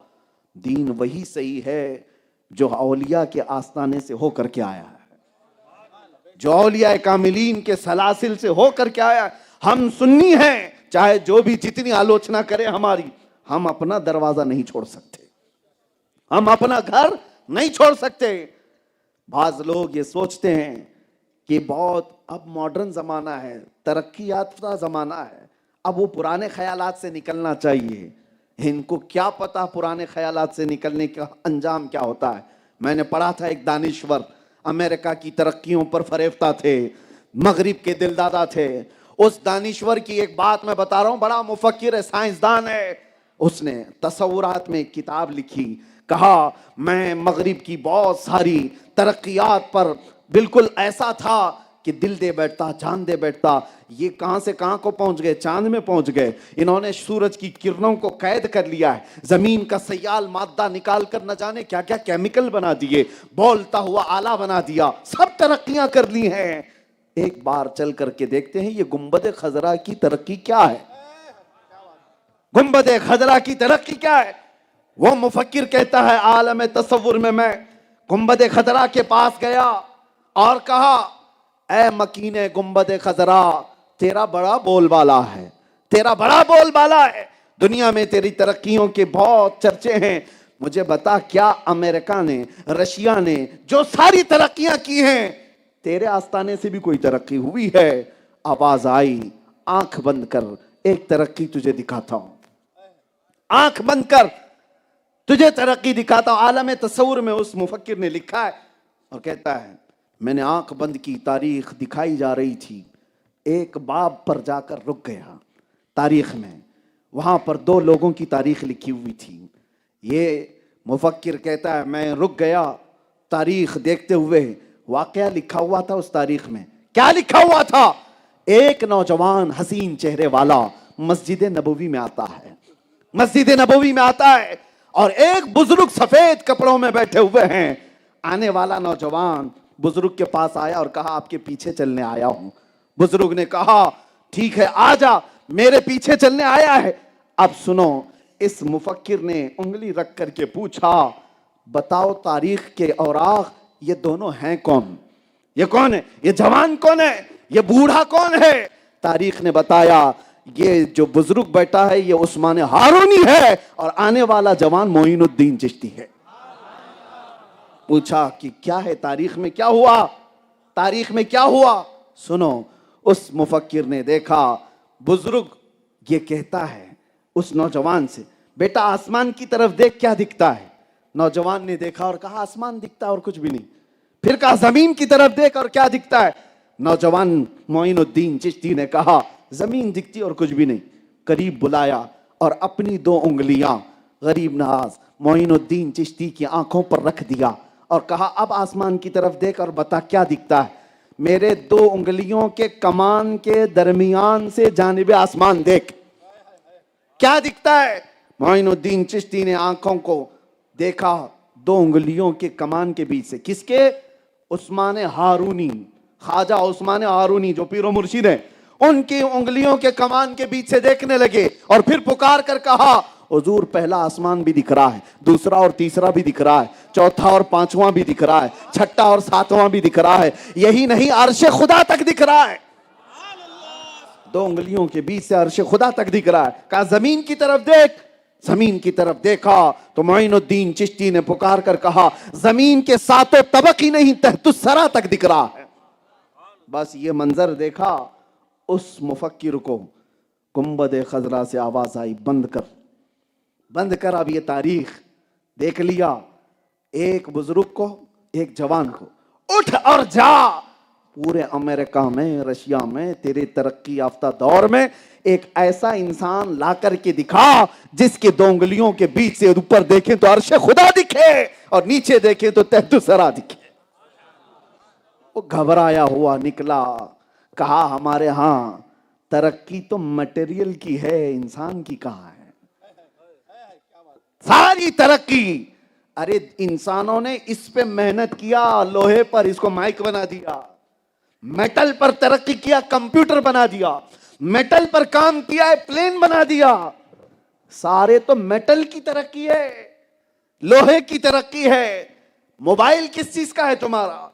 دین وہی صحیح ہے جو اولیاء کے آستانے سے ہو کر کے آیا ہے, جو اولیاء کاملین کے سلاسل سے ہو کر کے آیا ہے. ہم سنی ہیں, چاہے جو بھی جتنی آلوچنا کرے ہماری, ہم اپنا دروازہ نہیں چھوڑ سکتے, ہم اپنا گھر نہیں چھوڑ سکتے. بعض لوگ یہ سوچتے ہیں کہ بہت اب ماڈرن زمانہ ہے, ترقی یافتہ زمانہ ہے, اب وہ پرانے خیالات سے نکلنا چاہیے. ان کو کیا پتا پرانے خیالات سے نکلنے کا انجام کیا ہوتا ہے. میں نے پڑھا تھا ایک دانشور امریکہ کی ترقیوں پر فریفتہ تھے, مغرب کے دلدادہ تھے. اس دانشور کی ایک بات میں بتا رہا ہوں, بڑا مفکر ہے, سائنسدان ہے. اس نے تصورات میں ایک کتاب لکھی, کہا میں مغرب کی بہت ساری ترقیات پر بالکل ایسا تھا کہ دل دے بیٹھتا, جان دے بیٹھتا. یہ کہاں سے کہاں کو پہنچ گئے, چاند میں پہنچ گئے. انہوں نے سورج کی کرنوں کو قید کر لیا ہے, زمین کا سیال مادہ نکال کر نہ جانے کیا کیا کیمیکل بنا دیے, بولتا ہوا آلہ بنا دیا, سب ترقیاں کر لی ہیں. ایک بار چل کر کے دیکھتے ہیں یہ گنبد خضرا کی ترقی کیا ہے, گنبد خضرا کی ترقی کیا ہے. وہ مفکر کہتا ہے عالم تصور میں گنبد خضرا کے پاس گیا اور کہا اے مکین گنبد خضرا, تیرا بڑا بول بالا ہے, تیرا بڑا بول بالا ہے, دنیا میں تیری ترقیوں کے بہت چرچے ہیں. مجھے بتا کیا امریکہ نے, رشیا نے جو ساری ترقیاں کی ہیں, تیرے آستانے سے بھی کوئی ترقی ہوئی ہے؟ آواز آئی, آنکھ بند کر, ایک ترقی تجھے دکھاتا ہوں, آنکھ بند کر تجھے ترقی دکھاتا ہوں. عالم تصور میں اس مفکر نے لکھا ہے اور کہتا ہے میں نے آنکھ بند کی, تاریخ دکھائی جا رہی تھی, ایک باب پر جا کر رک گیا تاریخ میں, وہاں پر دو لوگوں کی تاریخ لکھی ہوئی تھی. یہ مفکر کہتا ہے میں رک گیا, تاریخ دیکھتے ہوئے واقعہ لکھا ہوا تھا. اس تاریخ میں کیا لکھا ہوا تھا؟ ایک نوجوان حسین چہرے والا مسجد نبوی میں آتا ہے, مسجد نبوی میں آتا ہے, اور ایک بزرگ سفید کپڑوں میں بیٹھے ہوئے ہیں. آنے والا نوجوان بزرگ کے پاس آیا اور کہا آپ کے پیچھے چلنے آیا ہوں. بزرگ نے کہا ٹھیک ہے آ جا, میرے پیچھے چلنے آیا ہے. اب سنو, اس مفکر نے انگلی رکھ کر کے پوچھا بتاؤ تاریخ کے اوراق یہ دونوں ہیں کون؟ یہ کون ہے, یہ جوان کون ہے, یہ بوڑھا کون ہے؟ تاریخ نے بتایا یہ جو بزرگ بیٹھا ہے یہ عثمان ہارونی ہے, اور آنے والا جوان معین الدین چشتی ہے. پوچھا کہ کیا ہے تاریخ میں کیا ہوا, تاریخ میں کیا ہوا؟ سنو, اس مفکر نے دیکھا بزرگ یہ کہتا ہے اس نوجوان سے بیٹا آسمان کی طرف دیکھ کیا دکھتا ہے. نوجوان نے دیکھا اور کہا آسمان دکھتا اور کچھ بھی نہیں. پھر کہا زمین کی طرف دیکھ اور کیا دکھتا ہے. نوجوان معین الدین چشتی نے کہا زمین دکھتی اور کچھ بھی نہیں. قریب بلایا اور اپنی دو انگلیاں غریب نواز معین الدین چشتی کی آنکھوں پر رکھ دیا اور کہا اب آسمان کی طرف دیکھ اور بتا کیا دکھتا ہے. میرے دو انگلیوں کے کمان کے درمیان سے جانب آسمان دیکھ کیا دکھتا ہے. معین الدین چشتی نے آنکھوں کو دیکھا دو انگلیوں کے کمان کے بیچ سے. کس کے؟ عثمان ہارونی, خواجہ عثمان ہارونی جو پیر و مرشد ہیں, ان کی انگلیوں کے کمان کے بیچ سے دیکھنے لگے اور پھر پکار کر کہا حضور پہلا آسمان بھی دکھ رہا ہے, دوسرا اور تیسرا بھی دکھ رہا ہے, چوتھا اور پانچواں بھی دکھ رہا ہے, چھٹا اور ساتواں بھی دکھ رہا ہے, یہی نہیں عرش خدا تک دکھ رہا ہے. دو انگلیوں کے بیچ سے عرش خدا تک دکھ رہا ہے. کہا زمین کی طرف دیکھ. زمین کی طرف دیکھا تو معین الدین چشتی نے پکار کر کہا زمین کے ساتوں طبق ہی نہیں تحت الثری تک دکھ رہا ہے. بس یہ منظر دیکھا اس مفکر کو گنبد خضرا سے آواز آئی بند کر, بند کر. اب یہ تاریخ دیکھ لیا, ایک بزرگ کو ایک جوان کو, اٹھ اور جا, پورے امریکہ میں، رشیا میں، تیرے ترقی یافتہ دور میں ایک ایسا انسان لا کر کے دکھا جس کی 2 انگلیوں کے بیچ سے اوپر دیکھیں تو عرش خدا دکھے اور نیچے دیکھیں تو تحت الثری دکھے۔ وہ گھبرایا ہوا نکلا، کہا ہمارے ہاں ترقی تو مٹیریل کی ہے، انسان کی کہاں ہے؟ ساری ترقی، ارے انسانوں نے اس پہ محنت کیا، لوہے پر اس کو مائک بنا دیا، میٹل پر ترقی کیا، کمپیوٹر بنا دیا، میٹل پر کام کیا ہے، پلین بنا دیا۔ سارے تو میٹل کی ترقی ہے، لوہے کی ترقی ہے۔ موبائل کس چیز کا ہے تمہارا؟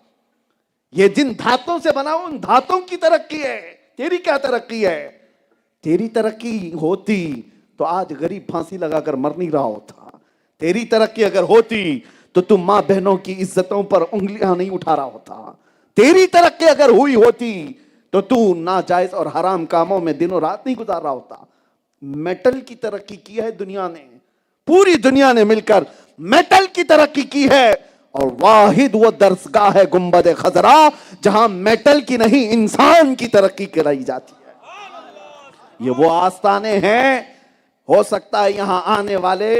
یہ جن دھاتوں سے بنا ان دھاتوں کی ترقی ہے۔ تیری کیا ترقی ہے؟ تیری ترقی ہوتی تو آج غریب پھانسی لگا کر مر نہیں رہا ہوتا۔ تیری ترقی اگر ہوتی تو تم ماں بہنوں کی عزتوں پر انگلیاں نہیں اٹھا رہا ہوتا۔ تیری ترقی اگر ہوئی ہوتی تو ناجائز اور حرام کاموں میں دن و رات نہیں گزار رہا ہوتا۔ میٹل کی ترقی کی ہے دنیا نے، پوری دنیا نے مل کر میٹل کی ترقی کی ہے، اور واحد وہ درسگاہ ہے گنبد خضرا جہاں میٹل کی نہیں انسان کی ترقی کرائی جاتی ہے۔ یہ وہ آستانے ہیں، ہو سکتا ہے یہاں آنے والے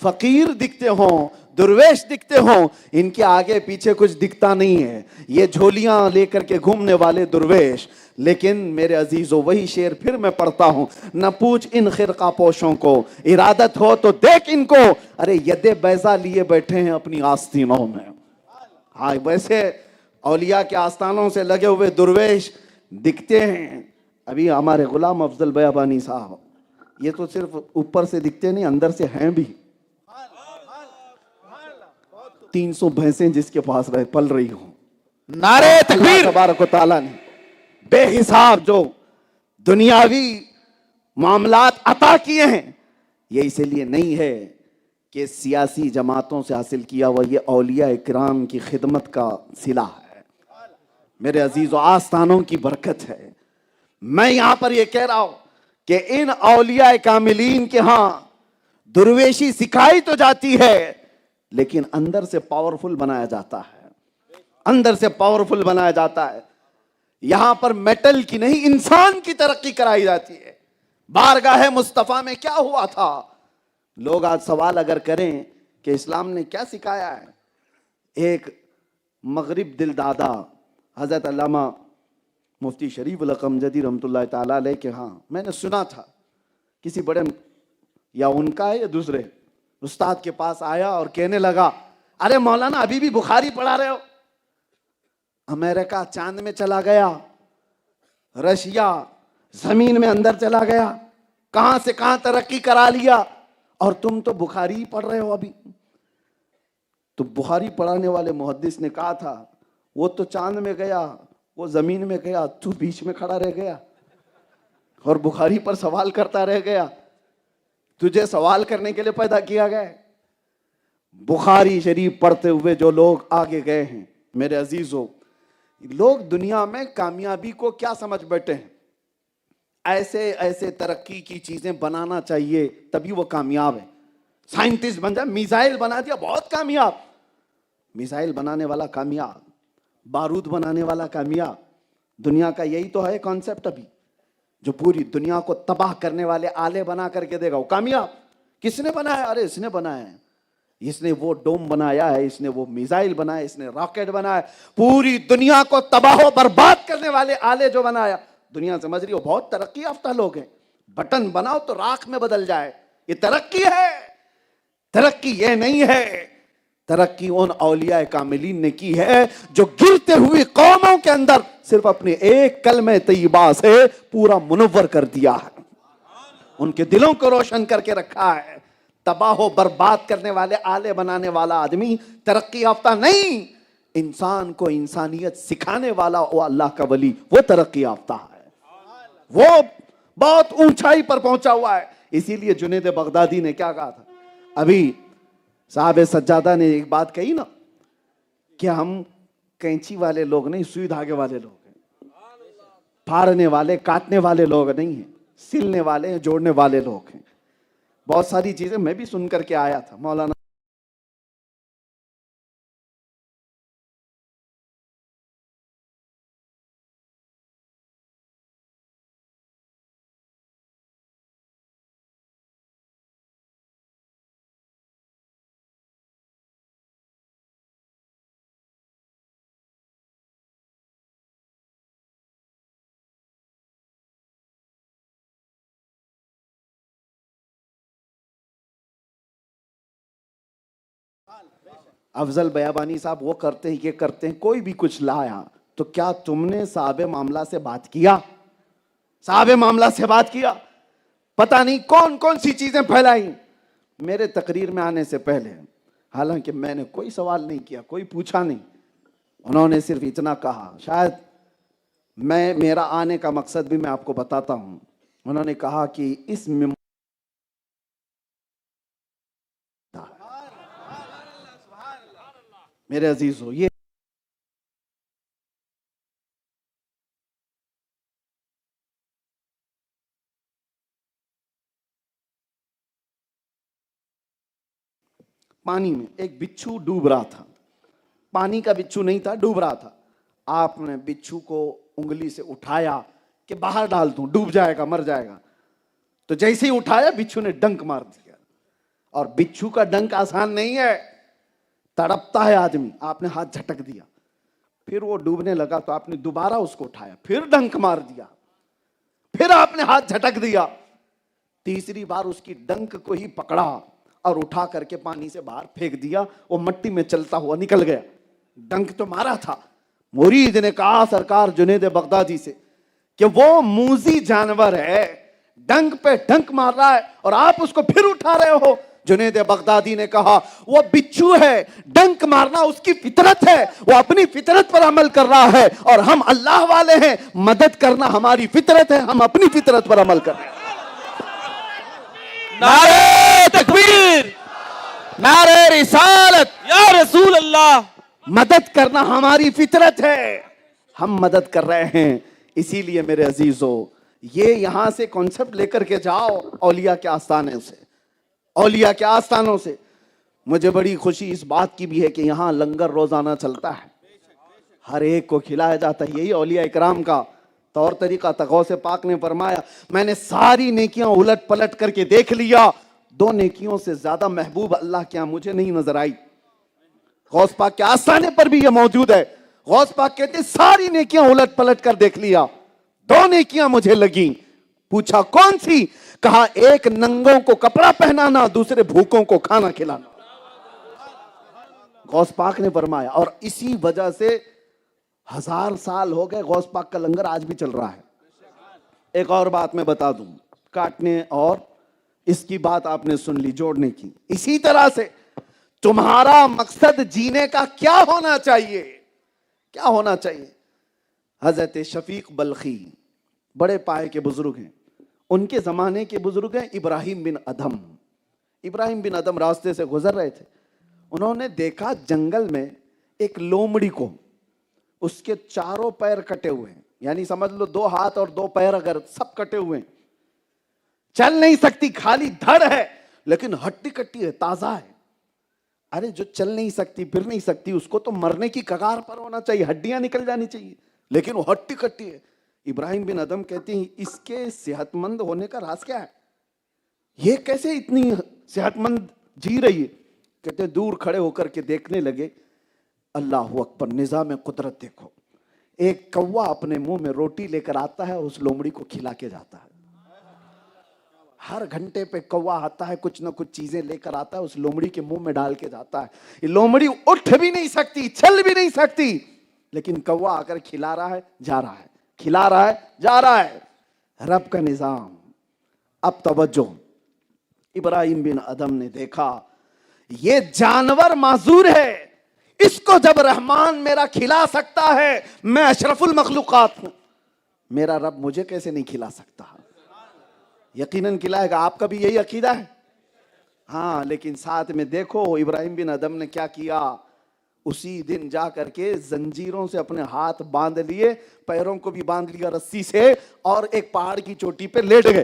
فقیر دکھتے ہوں، درویش دکھتے ہوں، ان کے آگے پیچھے کچھ دکھتا نہیں ہے، یہ جھولیاں لے کر کے گھومنے والے درویش۔ لیکن میرے عزیزو وہی شعر پھر میں پڑھتا ہوں، نہ پوچھ ان خرقہ پوشوں کو، ارادت ہو تو دیکھ ان کو، ارے ید بیضا لیے بیٹھے ہیں اپنی آستینوں میں۔ ہاں ویسے اولیاء کے آستانوں سے لگے ہوئے درویش دکھتے ہیں۔ ابھی ہمارے غلام افضل بیابانی صاحب، یہ تو صرف اوپر سے دکھتے نہیں، اندر سے ہیں بھی۔ 300 بھینسیں جس کے پاس پل رہی ہوں، نعرہ اللہ تکبیر! تبارک و تعالیٰ نے بے حساب جو دنیاوی معاملات عطا کیے ہیں، یہ اس لیے نہیں ہے کہ سیاسی جماعتوں سے حاصل کیا ہوا، یہ اولیاء اکرام کی خدمت کا صلہ ہے۔ میرے عزیز و آستانوں کی برکت ہے۔ میں یہاں پر یہ کہہ رہا ہوں کہ ان اولیاء کاملین کے ہاں درویشی سکھائی تو جاتی ہے، لیکن اندر سے پاورفل بنایا جاتا ہے، اندر سے پاورفل بنایا جاتا ہے۔ یہاں پر میٹل کی نہیں انسان کی ترقی کرائی جاتی ہے۔ بارگاہ مصطفیٰ میں کیا ہوا تھا؟ لوگ آج سوال اگر کریں کہ اسلام نے کیا سکھایا ہے، ایک مغرب دل دادا حضرت علامہ مفتی شریف القمجدی رحمۃ اللہ تعالیٰ علیہ کے ہاں میں نے سنا تھا، کسی بڑے یا ان کا ہے یا دوسرے استاد کے پاس آیا اور کہنے لگا، ارے مولانا ابھی بھی بخاری پڑھا رہے ہو؟ امریکہ چاند میں چلا گیا، رشیا زمین میں اندر چلا گیا، کہاں سے کہاں ترقی کرا لیا، اور تم تو بخاری ہی پڑھ رہے ہو ابھی۔ تو بخاری پڑھانے والے محدث نے کہا تھا، وہ تو چاند میں گیا، وہ زمین میں گیا، تو بیچ میں کھڑا رہ گیا اور بخاری پر سوال کرتا رہ گیا۔ تجھے سوال کرنے کے لیے پیدا کیا گیا ہے۔ بخاری شریف پڑھتے ہوئے جو لوگ آگے گئے ہیں، میرے عزیزو، لوگ دنیا میں کامیابی کو کیا سمجھ بیٹھے ہیں؟ ایسے ایسے ترقی کی چیزیں بنانا چاہیے تبھی وہ کامیاب ہے۔ سائنٹسٹ بن جائے، میزائل بنا دیا، بہت کامیاب۔ میزائل بنانے والا کامیاب، بارود بنانے والا کامیاب۔ دنیا کا یہی تو ہے کانسیپٹ ابھی، جو پوری دنیا کو تباہ کرنے والے آلے بنا کر کے دے گا وہ کامیاب۔ کس نے بنایا؟ ارے اس نے بنایا ہے، اس نے وہ ڈوم بنایا ہے، اس نے وہ میزائل بنایا، اس نے راکٹ بنایا، پوری دنیا کو تباہ و برباد کرنے والے آلے جو بنایا۔ دنیا سمجھ رہی ہو بہت ترقی یافتہ لوگ ہیں، بٹن بناؤ تو راکھ میں بدل جائے، یہ ترقی ہے؟ ترقی یہ نہیں ہے۔ ترقی ان اولیاء کاملین نے کی ہے جو گرتے ہوئی قوموں کے اندر صرف اپنے ایک کلمہ طیبہ سے پورا منور کر دیا ہے، ان کے دلوں کو روشن کر کے رکھا ہے۔ تباہ و برباد کرنے والے آلے بنانے والا آدمی ترقی یافتہ نہیں، انسان کو انسانیت سکھانے والا وہ اللہ کا ولی، وہ ترقی یافتہ ہے، وہ بہت اونچائی پر پہنچا ہوا ہے۔ اسی لیے جنید بغدادی نے کیا کہا تھا؟ ابھی صاحب سجادہ نے ایک بات کہی نا کہ ہم کینچی والے لوگ نہیں، سوئی دھاگے والے لوگ ہیں، پھاڑنے والے کاٹنے والے لوگ نہیں ہیں، سلنے والے جوڑنے والے لوگ ہیں۔ بہت ساری چیزیں میں بھی سن کر کے آیا تھا مولانا افضل بیابانی صاحب وہ کرتے ہیں یہ کرتے ہیں, کوئی بھی کچھ لایا تو کیا تم نے صاحب معاملہ سے بات کیا؟ صاحب معاملہ سے بات کیا؟ پتہ نہیں کون کون سی چیزیں پھیلائی میرے تقریر میں آنے سے پہلے, حالانکہ میں نے کوئی سوال نہیں کیا, کوئی پوچھا نہیں. انہوں نے صرف اتنا کہا, شاید میرا آنے کا مقصد بھی میں آپ کو بتاتا ہوں. انہوں نے کہا کہ اس میرے عزیزو, یہ پانی میں ایک بچھو ڈوب رہا تھا. پانی کا بچھو نہیں تھا, ڈوب رہا تھا. آپ نے بچھو کو انگلی سے اٹھایا کہ باہر ڈال دوں, ڈوب جائے گا, مر جائے گا. تو جیسے ہی اٹھایا بچھو نے ڈنک مار دیا. اور بچھو کا ڈنک آسان نہیں ہے, تڑپتا ہے آدمی. آپ نے ہاتھ جھٹک دیا, پھر وہ ڈوبنے لگا تو آپ نے دوبارہ اس کو اٹھایا, پھر ڈنک مار دیا, پھر آپ نے ہاتھ جھٹک دیا. تیسری بار اس کی ڈنک کو ہی پکڑا اور اٹھا کر کے پانی سے باہر پھینک دیا. وہ مٹی میں چلتا ہوا نکل گیا. ڈنک تو مارا تھا. مرید نے کہا سرکار جنید بغدادی سے کہ وہ موذی جانور ہے, ڈنک پہ ڈنک مار رہا ہے اور آپ اس کو پھر اٹھا رہے ہو. جنید بغدادی نے کہا وہ بچھو ہے, ڈنک مارنا اس کی فطرت ہے, وہ اپنی فطرت پر عمل کر رہا ہے, اور ہم اللہ والے ہیں, مدد کرنا ہماری فطرت ہے, ہم اپنی فطرت پر عمل کر رہے ہیں. نعرہ تکبیر, نعرہ رسالت, یا رسول اللہ. مدد کرنا ہماری فطرت ہے, ہم مدد کر رہے ہیں. اسی لیے میرے عزیزو, یہ یہاں سے کانسیپٹ لے کر کے جاؤ اولیاء کے آستانے سے, اولیاء کے آستانوں سے. مجھے بڑی خوشی اس بات کی بھی ہے کہ یہاں لنگر روزانہ چلتا ہے, ہر ایک کو کھلایا جاتا ہے. یہی اولیاء اکرام کا طور طریقہ تھا. غوث پاک نے فرمایا میں نے ساری نیکیاں الٹ پلٹ کر کے دیکھ لیا, 2 نیکیوں سے زیادہ محبوب اللہ کے یہاں مجھے نہیں نظر آئی. غوث پاک کے آستانے پر بھی یہ موجود ہے. غوث پاک کہتے ہیں ساری نیکیاں الٹ پلٹ کر دیکھ لیا, 2 نیکیاں مجھے لگیں. پوچھا کون سی؟ کہا ایک ننگوں کو کپڑا پہنانا, دوسرے بھوکوں کو کھانا کھلانا. غوث پاک نے فرمایا, اور اسی وجہ سے 1000 سال ہو گئے غوث پاک کا لنگر آج بھی چل رہا ہے. ایک اور بات میں بتا دوں, کاٹنے اور اس کی بات آپ نے سن لی جوڑنے کی. اسی طرح سے تمہارا مقصد جینے کا کیا ہونا چاہیے, کیا ہونا چاہیے؟ حضرت شفیق بلخی بڑے پائے کے بزرگ ہیں, ان کے زمانے کے بزرگ ہیں ابراہیم بن ادھم. ابراہیم بن ادھم راستے سے گزر رہے تھے, انہوں نے دیکھا جنگل میں ایک لومڑی کو, اس کے چاروں پیر کٹے ہوئے ہیں, یعنی سمجھ لو 2 ہاتھ اور 2 پیر اگر سب کٹے ہوئے ہیں, چل نہیں سکتی, خالی دھڑ ہے لیکن ہڈی کٹی ہے, تازہ ہے. ارے جو چل نہیں سکتی پھر نہیں سکتی اس کو تو مرنے کی کگار پر ہونا چاہیے, ہڈیاں نکل جانی چاہیے, لیکن وہ ہڈی کٹی ہے. ابراہیم بن ادھم کہتے ہیں اس کے صحت مند ہونے کا راز کیا ہے, یہ کیسے اتنی صحت مند جی رہی ہے؟ کہتے دور کھڑے ہو کر کے دیکھنے لگے, اللہ اکبر, نظام قدرت دیکھو. ایک کوا اپنے منہ میں روٹی لے کر آتا ہے اور اس لومڑی کو کھلا کے جاتا ہے. ہر گھنٹے پہ کوا آتا ہے, کچھ نہ کچھ چیزیں لے کر آتا ہے, اس لومڑی کے منہ میں ڈال کے جاتا ہے. یہ لومڑی اٹھ بھی نہیں سکتی, چل بھی نہیں سکتی, لیکن کوا آ کر کھلا رہا ہے, جا رہا ہے, کھلا رہا ہے, جا رہا ہے. رب کا نظام. اب توجہ, ابراہیم بن ادھم نے دیکھا یہ جانور معذور ہے, اس کو جب رحمان میرا کھلا سکتا ہے, میں اشرف المخلوقات ہوں, میرا رب مجھے کیسے نہیں کھلا سکتا؟ یقیناً کھلائے گا. آپ کا بھی یہی عقیدہ ہے؟ ہاں, لیکن ساتھ میں دیکھو ابراہیم بن ادھم نے کیا کیا. اسی دن جا کر کے زنجیروں سے اپنے ہاتھ باندھ لیے, پیروں کو بھی باندھ لیا رسی سے, اور ایک پہاڑ کی چوٹی پہ لیٹ گئے,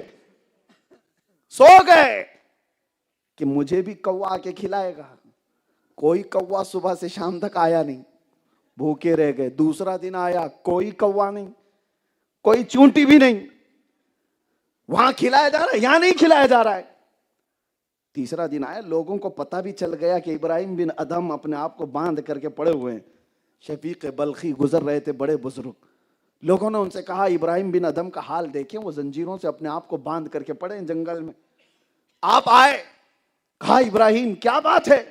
سو گئے کہ مجھے بھی کوا آ کے کھلائے گا. کوئی کوا صبح سے شام تک آیا نہیں, بھوکے رہ گئے. دوسرا دن آیا, کوئی کوا نہیں, کوئی چونٹی بھی نہیں. وہاں کھلایا جا رہا ہے, یہاں نہیں کھلایا جا رہا ہے. تیسرا دن آیا, لوگوں کو پتہ بھی چل گیا کہ ابراہیم بن ادھم اپنے آپ کو باندھ کر کے پڑے ہوئے ہیں. شفیق بلخی گزر رہے تھے, بڑے بزرگ. لوگوں نے ان سے کہا ابراہیم بن ادھم کا حال دیکھیں, وہ زنجیروں سے اپنے آپ کو باندھ کر کے پڑے ہیں جنگل میں. آپ آئے, کہا ابراہیم کیا بات ہے؟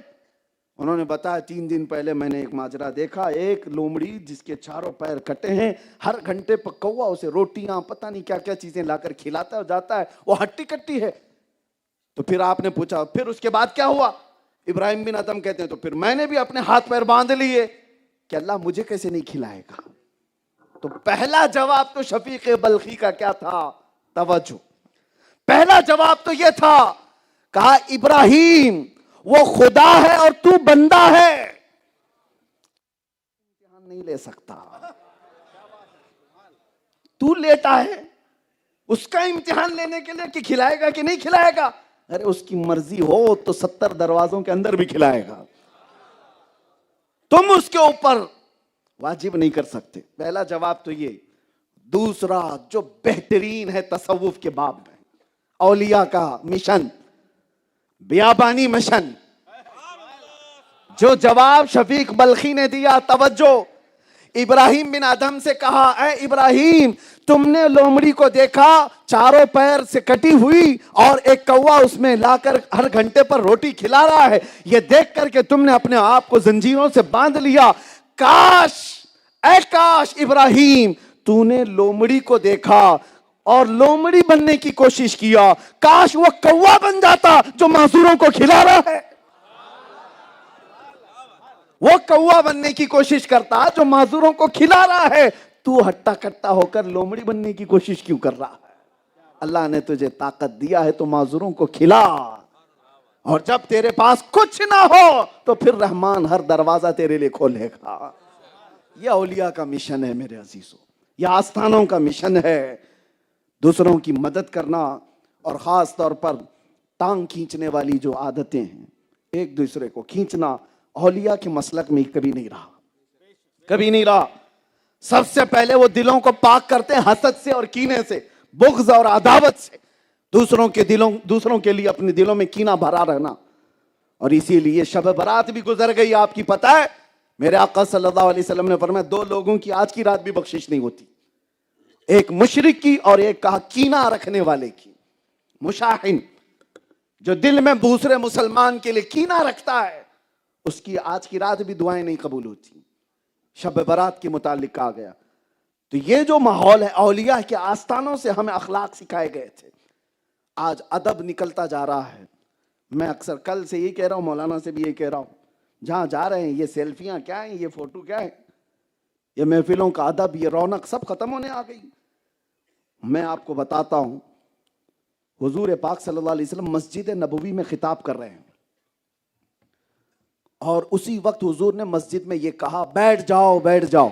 انہوں نے بتایا 3 دن پہلے میں نے ایک ماجرا دیکھا, ایک لومڑی جس کے چاروں پیر کٹے ہیں, ہر گھنٹے پر کوا اسے روٹیاں پتہ نہیں کیا کیا چیزیں لا کر کھلاتا ہے جاتا ہے, وہ ہٹی کٹی ہے. تو پھر آپ نے پوچھا پھر اس کے بعد کیا ہوا؟ ابراہیم بن ادم کہتے ہیں تو پھر میں نے بھی اپنے ہاتھ پیر باندھ لیے کہ اللہ مجھے کیسے نہیں کھلائے گا. تو پہلا جواب تو شفیق بلخی کا کیا تھا؟ توجہ. پہلا جواب تو یہ تھا, کہا ابراہیم وہ خدا ہے اور تو بندہ ہے, امتحان نہیں لے سکتا. تو لیٹا ہے, اس کا امتحان لینے کے لیے کہ کھلائے گا کہ نہیں کھلائے گا. ارے اس کی مرضی ہو تو 70 دروازوں کے اندر بھی کھلائے گا, تم اس کے اوپر واجب نہیں کر سکتے. پہلا جواب تو یہ. دوسرا جو بہترین ہے تصوف کے باب میں, اولیاء کا مشن, بیابانی مشن, جو جواب شفیق بلخی نے دیا, توجہ. ابراہیم بن ادم سے کہا اے ابراہیم تم نے لومڑی کو دیکھا چاروں پیر سے کٹی ہوئی اور ایک کوا اس میں لا کر ہر گھنٹے پر روٹی کھلا رہا ہے, یہ دیکھ کر کے تم نے اپنے آپ کو زنجیروں سے باندھ لیا. کاش اے کاش ابراہیم تو نے لومڑی کو دیکھا اور لومڑی بننے کی کوشش کیا, کاش وہ کوا بن جاتا جو معذوروں کو کھلا رہا ہے. وہ کوا بننے کی کوشش کرتا جو معذوروں کو کھلا رہا ہے, تو ہٹا کٹا ہو کر لومڑی بننے کی کوشش کیوں کر رہا ہے؟ اللہ نے تجھے طاقت دیا ہے تو معذوروں کو کھلا, اور جب تیرے پاس کچھ نہ ہو تو پھر رحمان ہر دروازہ تیرے لیے کھولے گا. یہ اولیاء کا مشن ہے میرے عزیزوں, یہ آستانوں کا مشن ہے. دوسروں کی مدد کرنا اور خاص طور پر ٹانگ کھینچنے والی جو عادتیں ہیں, ایک دوسرے کو کھینچنا, اولیاء کے مسلک میں کبھی نہیں رہا, کبھی نہیں رہا. سب سے پہلے وہ دلوں کو پاک کرتے ہیں حسد سے اور کینے سے, بغض اور عداوت سے. دوسروں کے لیے اپنے دلوں میں کینہ بھرا رہنا. اور اسی لیے شب برات بھی گزر گئی, آپ کی پتہ ہے میرے آقا صلی اللہ علیہ وسلم نے فرمایا 2 لوگوں کی آج کی رات بھی بخشش نہیں ہوتی, ایک مشرک کی اور ایک کہا کینہ رکھنے والے کی. مشاحن جو دل میں دوسرے مسلمان کے لیے کینہ رکھتا ہے اس کی آج کی رات بھی دعائیں نہیں قبول ہوتی. شب برات کے متعلق کہا گیا. تو یہ جو ماحول ہے اولیاء کے آستانوں سے ہمیں اخلاق سکھائے گئے تھے. آج ادب نکلتا جا رہا ہے. میں اکثر کل سے یہ کہہ رہا ہوں, مولانا سے بھی یہ کہہ رہا ہوں, جہاں جا رہے ہیں یہ سیلفیاں کیا ہیں, یہ فوٹو کیا ہے, یہ محفلوں کا ادب, یہ رونق سب ختم ہونے آ گئی. میں آپ کو بتاتا ہوں, حضور پاک صلی اللہ علیہ وسلم مسجد نبوی میں خطاب کر رہے ہیں اور اسی وقت حضور نے مسجد میں یہ کہا بیٹھ جاؤ بیٹھ جاؤ.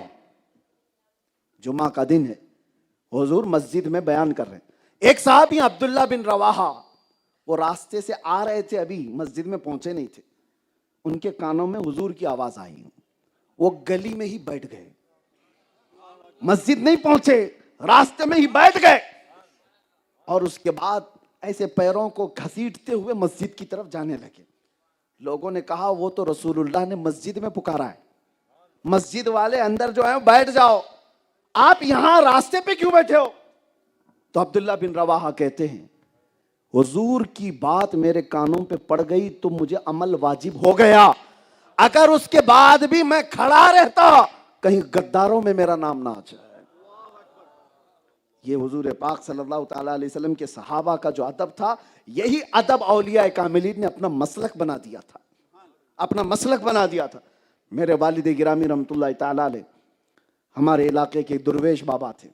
جمعہ کا دن ہے, حضور مسجد میں بیان کر رہے ہیں. ایک صحابی عبداللہ بن رواحہ, وہ راستے سے آ رہے تھے, ابھی مسجد میں پہنچے نہیں تھے, ان کے کانوں میں حضور کی آواز آئی, وہ گلی میں ہی بیٹھ گئے, مسجد نہیں پہنچے, راستے میں ہی بیٹھ گئے. اور اس کے بعد ایسے پیروں کو گھسیٹتے ہوئے مسجد کی طرف جانے لگے. لوگوں نے کہا وہ تو رسول اللہ نے مسجد میں پکارا ہے, مسجد والے اندر جو ہیں بیٹھ جاؤ, آپ یہاں راستے پہ کیوں بیٹھے ہو؟ تو عبداللہ بن رواحہ کہتے ہیں حضور کی بات میرے کانوں پہ پڑ گئی تو مجھے عمل واجب ہو گیا, اگر اس کے بعد بھی میں کھڑا رہتا کہیں غداروں میں میرا نام نہ آ جائے. یہ حضور پاک صلی اللہ تعالیٰ علیہ وسلم کے صحابہ کا جو ادب تھا, یہی ادب اولیاء کاملین نے اپنا مسلک بنا دیا تھا, اپنا مسلک بنا دیا تھا. میرے والد گرامی رحمۃ اللہ تعالیٰ علیہ ہمارے علاقے کے درویش بابا تھے,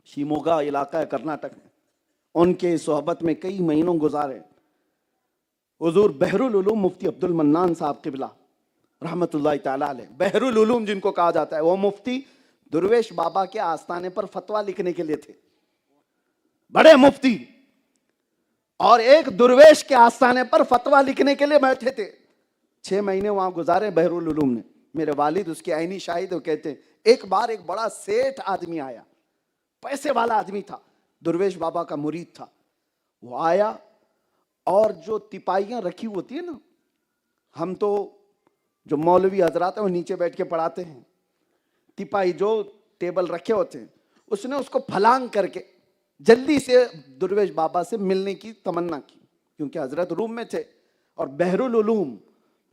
شیموگا علاقہ ہے کرناٹک میں, ان کے صحبت میں کئی مہینوں گزارے. حضور بحر العلوم مفتی عبد المنان صاحب قبلہ رحمۃ اللہ تعالیٰ علیہ, بحر العلوم جن کو کہا جاتا ہے, وہ مفتی درویش بابا کے آستانے پر فتویٰ لکھنے کے لیے تھے, بڑے مفتی, اور ایک درویش کے آستانے پر فتویٰ لکھنے کے لیے بیٹھے تھے. 6 مہینے وہاں گزارے بحر العلوم نے. میرے والد اس کے عینی شاہد, وہ کہتے ہیں ایک بار ایک بڑا سیٹھ آدمی آیا, پیسے والا آدمی تھا, درویش بابا کا مرید تھا. وہ آیا اور جو تپائیاں رکھی ہوتی ہیں نا, ہم تو جو مولوی حضرات ہیں وہ نیچے بیٹھ کے پڑھاتے ہیں, تپائی جو ٹیبل رکھے ہوتے ہیں, اس نے اس کو پھلانگ کر کے جلدی سے درویش بابا سے ملنے کی تمنا کی, کیونکہ حضرت روم میں تھے اور بحر العلوم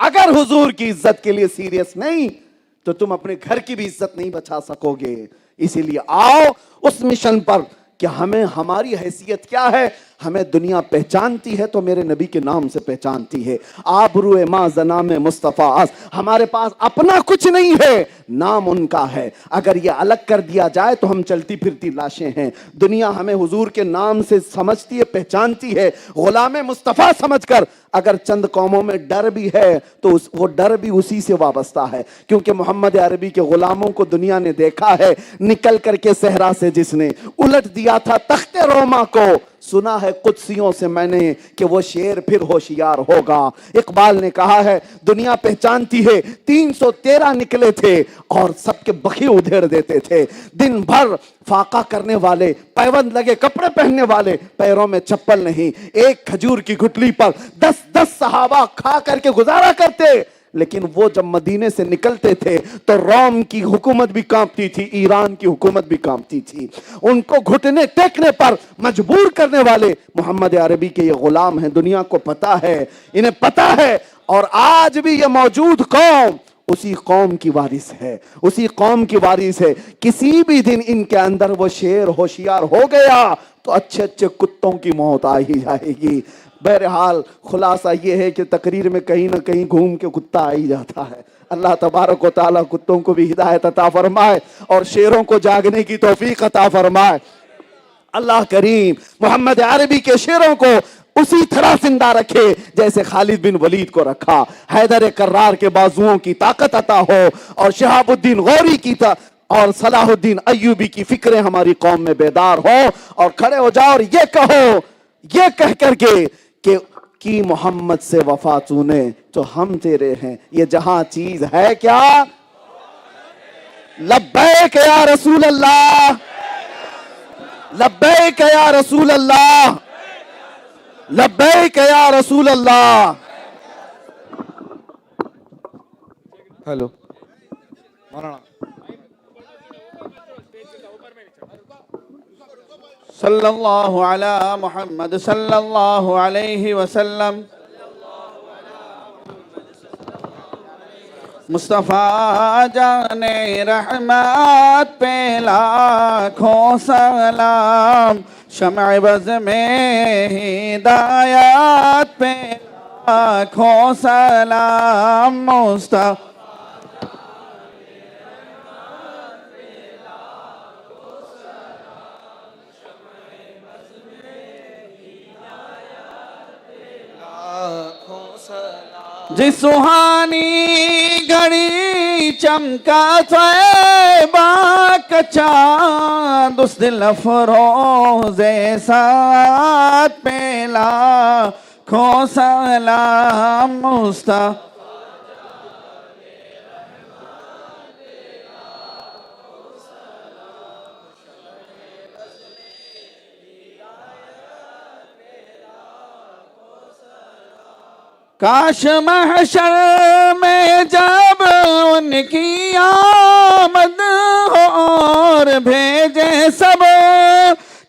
اگر حضور کی عزت کے لیے سیریس نہیں تو تم اپنے گھر کی بھی عزت نہیں بچا سکو گے. اسی لیے آؤ اس مشن پر کہ ہمیں ہماری حیثیت کیا ہے. ہمیں دنیا پہچانتی ہے تو میرے نبی کے نام سے پہچانتی ہے. آبرو ما زنام مصطفیٰ اس. ہمارے پاس اپنا کچھ نہیں ہے, نام ان کا ہے. اگر یہ الگ کر دیا جائے تو ہم چلتی پھرتی لاشیں ہیں. دنیا ہمیں حضور کے نام سے سمجھتی ہے, پہچانتی ہے, غلام مصطفیٰ سمجھ کر. اگر چند قوموں میں ڈر بھی ہے تو وہ ڈر بھی اسی سے وابستہ ہے, کیونکہ محمد عربی کے غلاموں کو دنیا نے دیکھا ہے. نکل کر کے صحرا سے جس نے الٹ دیا تھا تخت روما کو, سنا ہے قدسیوں سے میں نے کہ وہ شیر پھر ہوشیار ہوگا. اقبال نے کہا ہے دنیا پہچانتی ہے 313 نکلے تھے اور سب کے بخی ادھیڑ دیتے تھے. دن بھر فاقہ کرنے والے, پیوند لگے کپڑے پہننے والے, پیروں میں چپل نہیں, ایک کھجور کی گٹلی پر 10 صحابہ کھا کر کے گزارا کرتے. لیکن وہ جب مدینے سے نکلتے تھے تو روم کی حکومت بھی کانپتی تھی, ایران کی حکومت بھی کانپتی تھی. ان کو گھٹنے ٹیکنے پر مجبور کرنے والے محمد عربی کے یہ غلام ہیں. دنیا کو پتا ہے, انہیں پتا ہے. اور آج بھی یہ موجود قوم اسی قوم کی وارث ہے, اسی قوم کی وارث ہے. کسی بھی دن ان کے اندر وہ شیر ہوشیار ہو گیا تو اچھے اچھے کتوں کی موت آ ہی جائے گی. بہرحال خلاصہ یہ ہے کہ تقریر میں کہیں نہ کہیں گھوم کے کتا آ ہی جاتا ہے. اللہ تبارک و تعالیٰ کتوں کو بھی ہدایت عطا فرمائے اور شیروں کو جاگنے کی توفیق عطا فرمائے. اللہ کریم محمد عربی کے شیروں کو اسی طرح زندہ رکھے جیسے خالد بن ولید کو رکھا. حیدر کرار کے بازوؤں کی طاقت عطا ہو اور شہاب الدین غوری کی اور صلاح الدین ایوبی کی فکریں ہماری قوم میں بیدار ہو. اور کھڑے ہو جاؤ اور یہ کہو, یہ کہہ کر کے کہ کی محمد سے وفا چونے تو ہم تیرے ہیں. یہ جہاں چیز ہے کیا, لبیک یا رسول اللہ, لبیک یا رسول اللہ, لبیک یا رسول اللہ. ہیلو مولانا. صلی اللہ علی محمد صلی اللہ علیہ وسلم. مصطفیٰ جان رحمت پہ لاکھوں سلام, شمع بز میں ہدایات پہ لاکھوں سلام. مصطفیٰ جس سہانی گھڑی چمکا طیبہ کا چاند, اس دل افروز ساتھ پہ لاکھوں سلام. مصطفیٰ کاش محشر میں جب ان کی آمد ہو اور بھیجے سب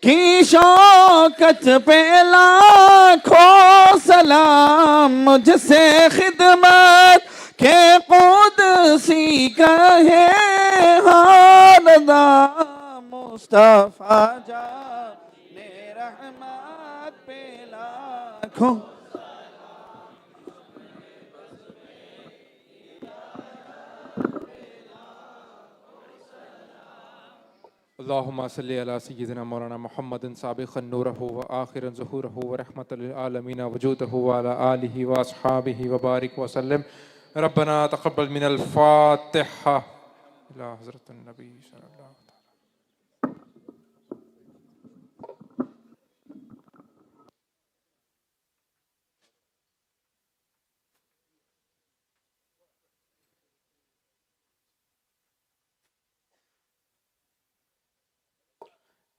کی شوکت پہ لاکھوں سلام. مجھ سے خدمت کے قدسی کہے ہاردہ, مصطفیٰ جان رحمت پہ لاکھوں. اللہم صلی علی سیدنا مولانا محمد سابقا نورہ و آخرا ظہورہ و رحمت للعالمین وجودہ وعلی آلہ و اصحابہ وبارک وسلم. ربنا تقبل من الفاتحہ الى حضرت النبی صلی اللہ علیہ وسلم.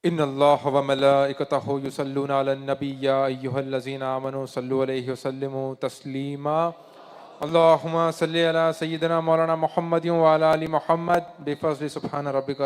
ان اللہ و ملائکتہ یصلون علی النبی یا ایہا الذین آمنوا صلوا علیہ وسلموا تسلیما. اللہم صلی علی سیدنا مولانا محمد وعلی آل محمد بفضل سبحان ربک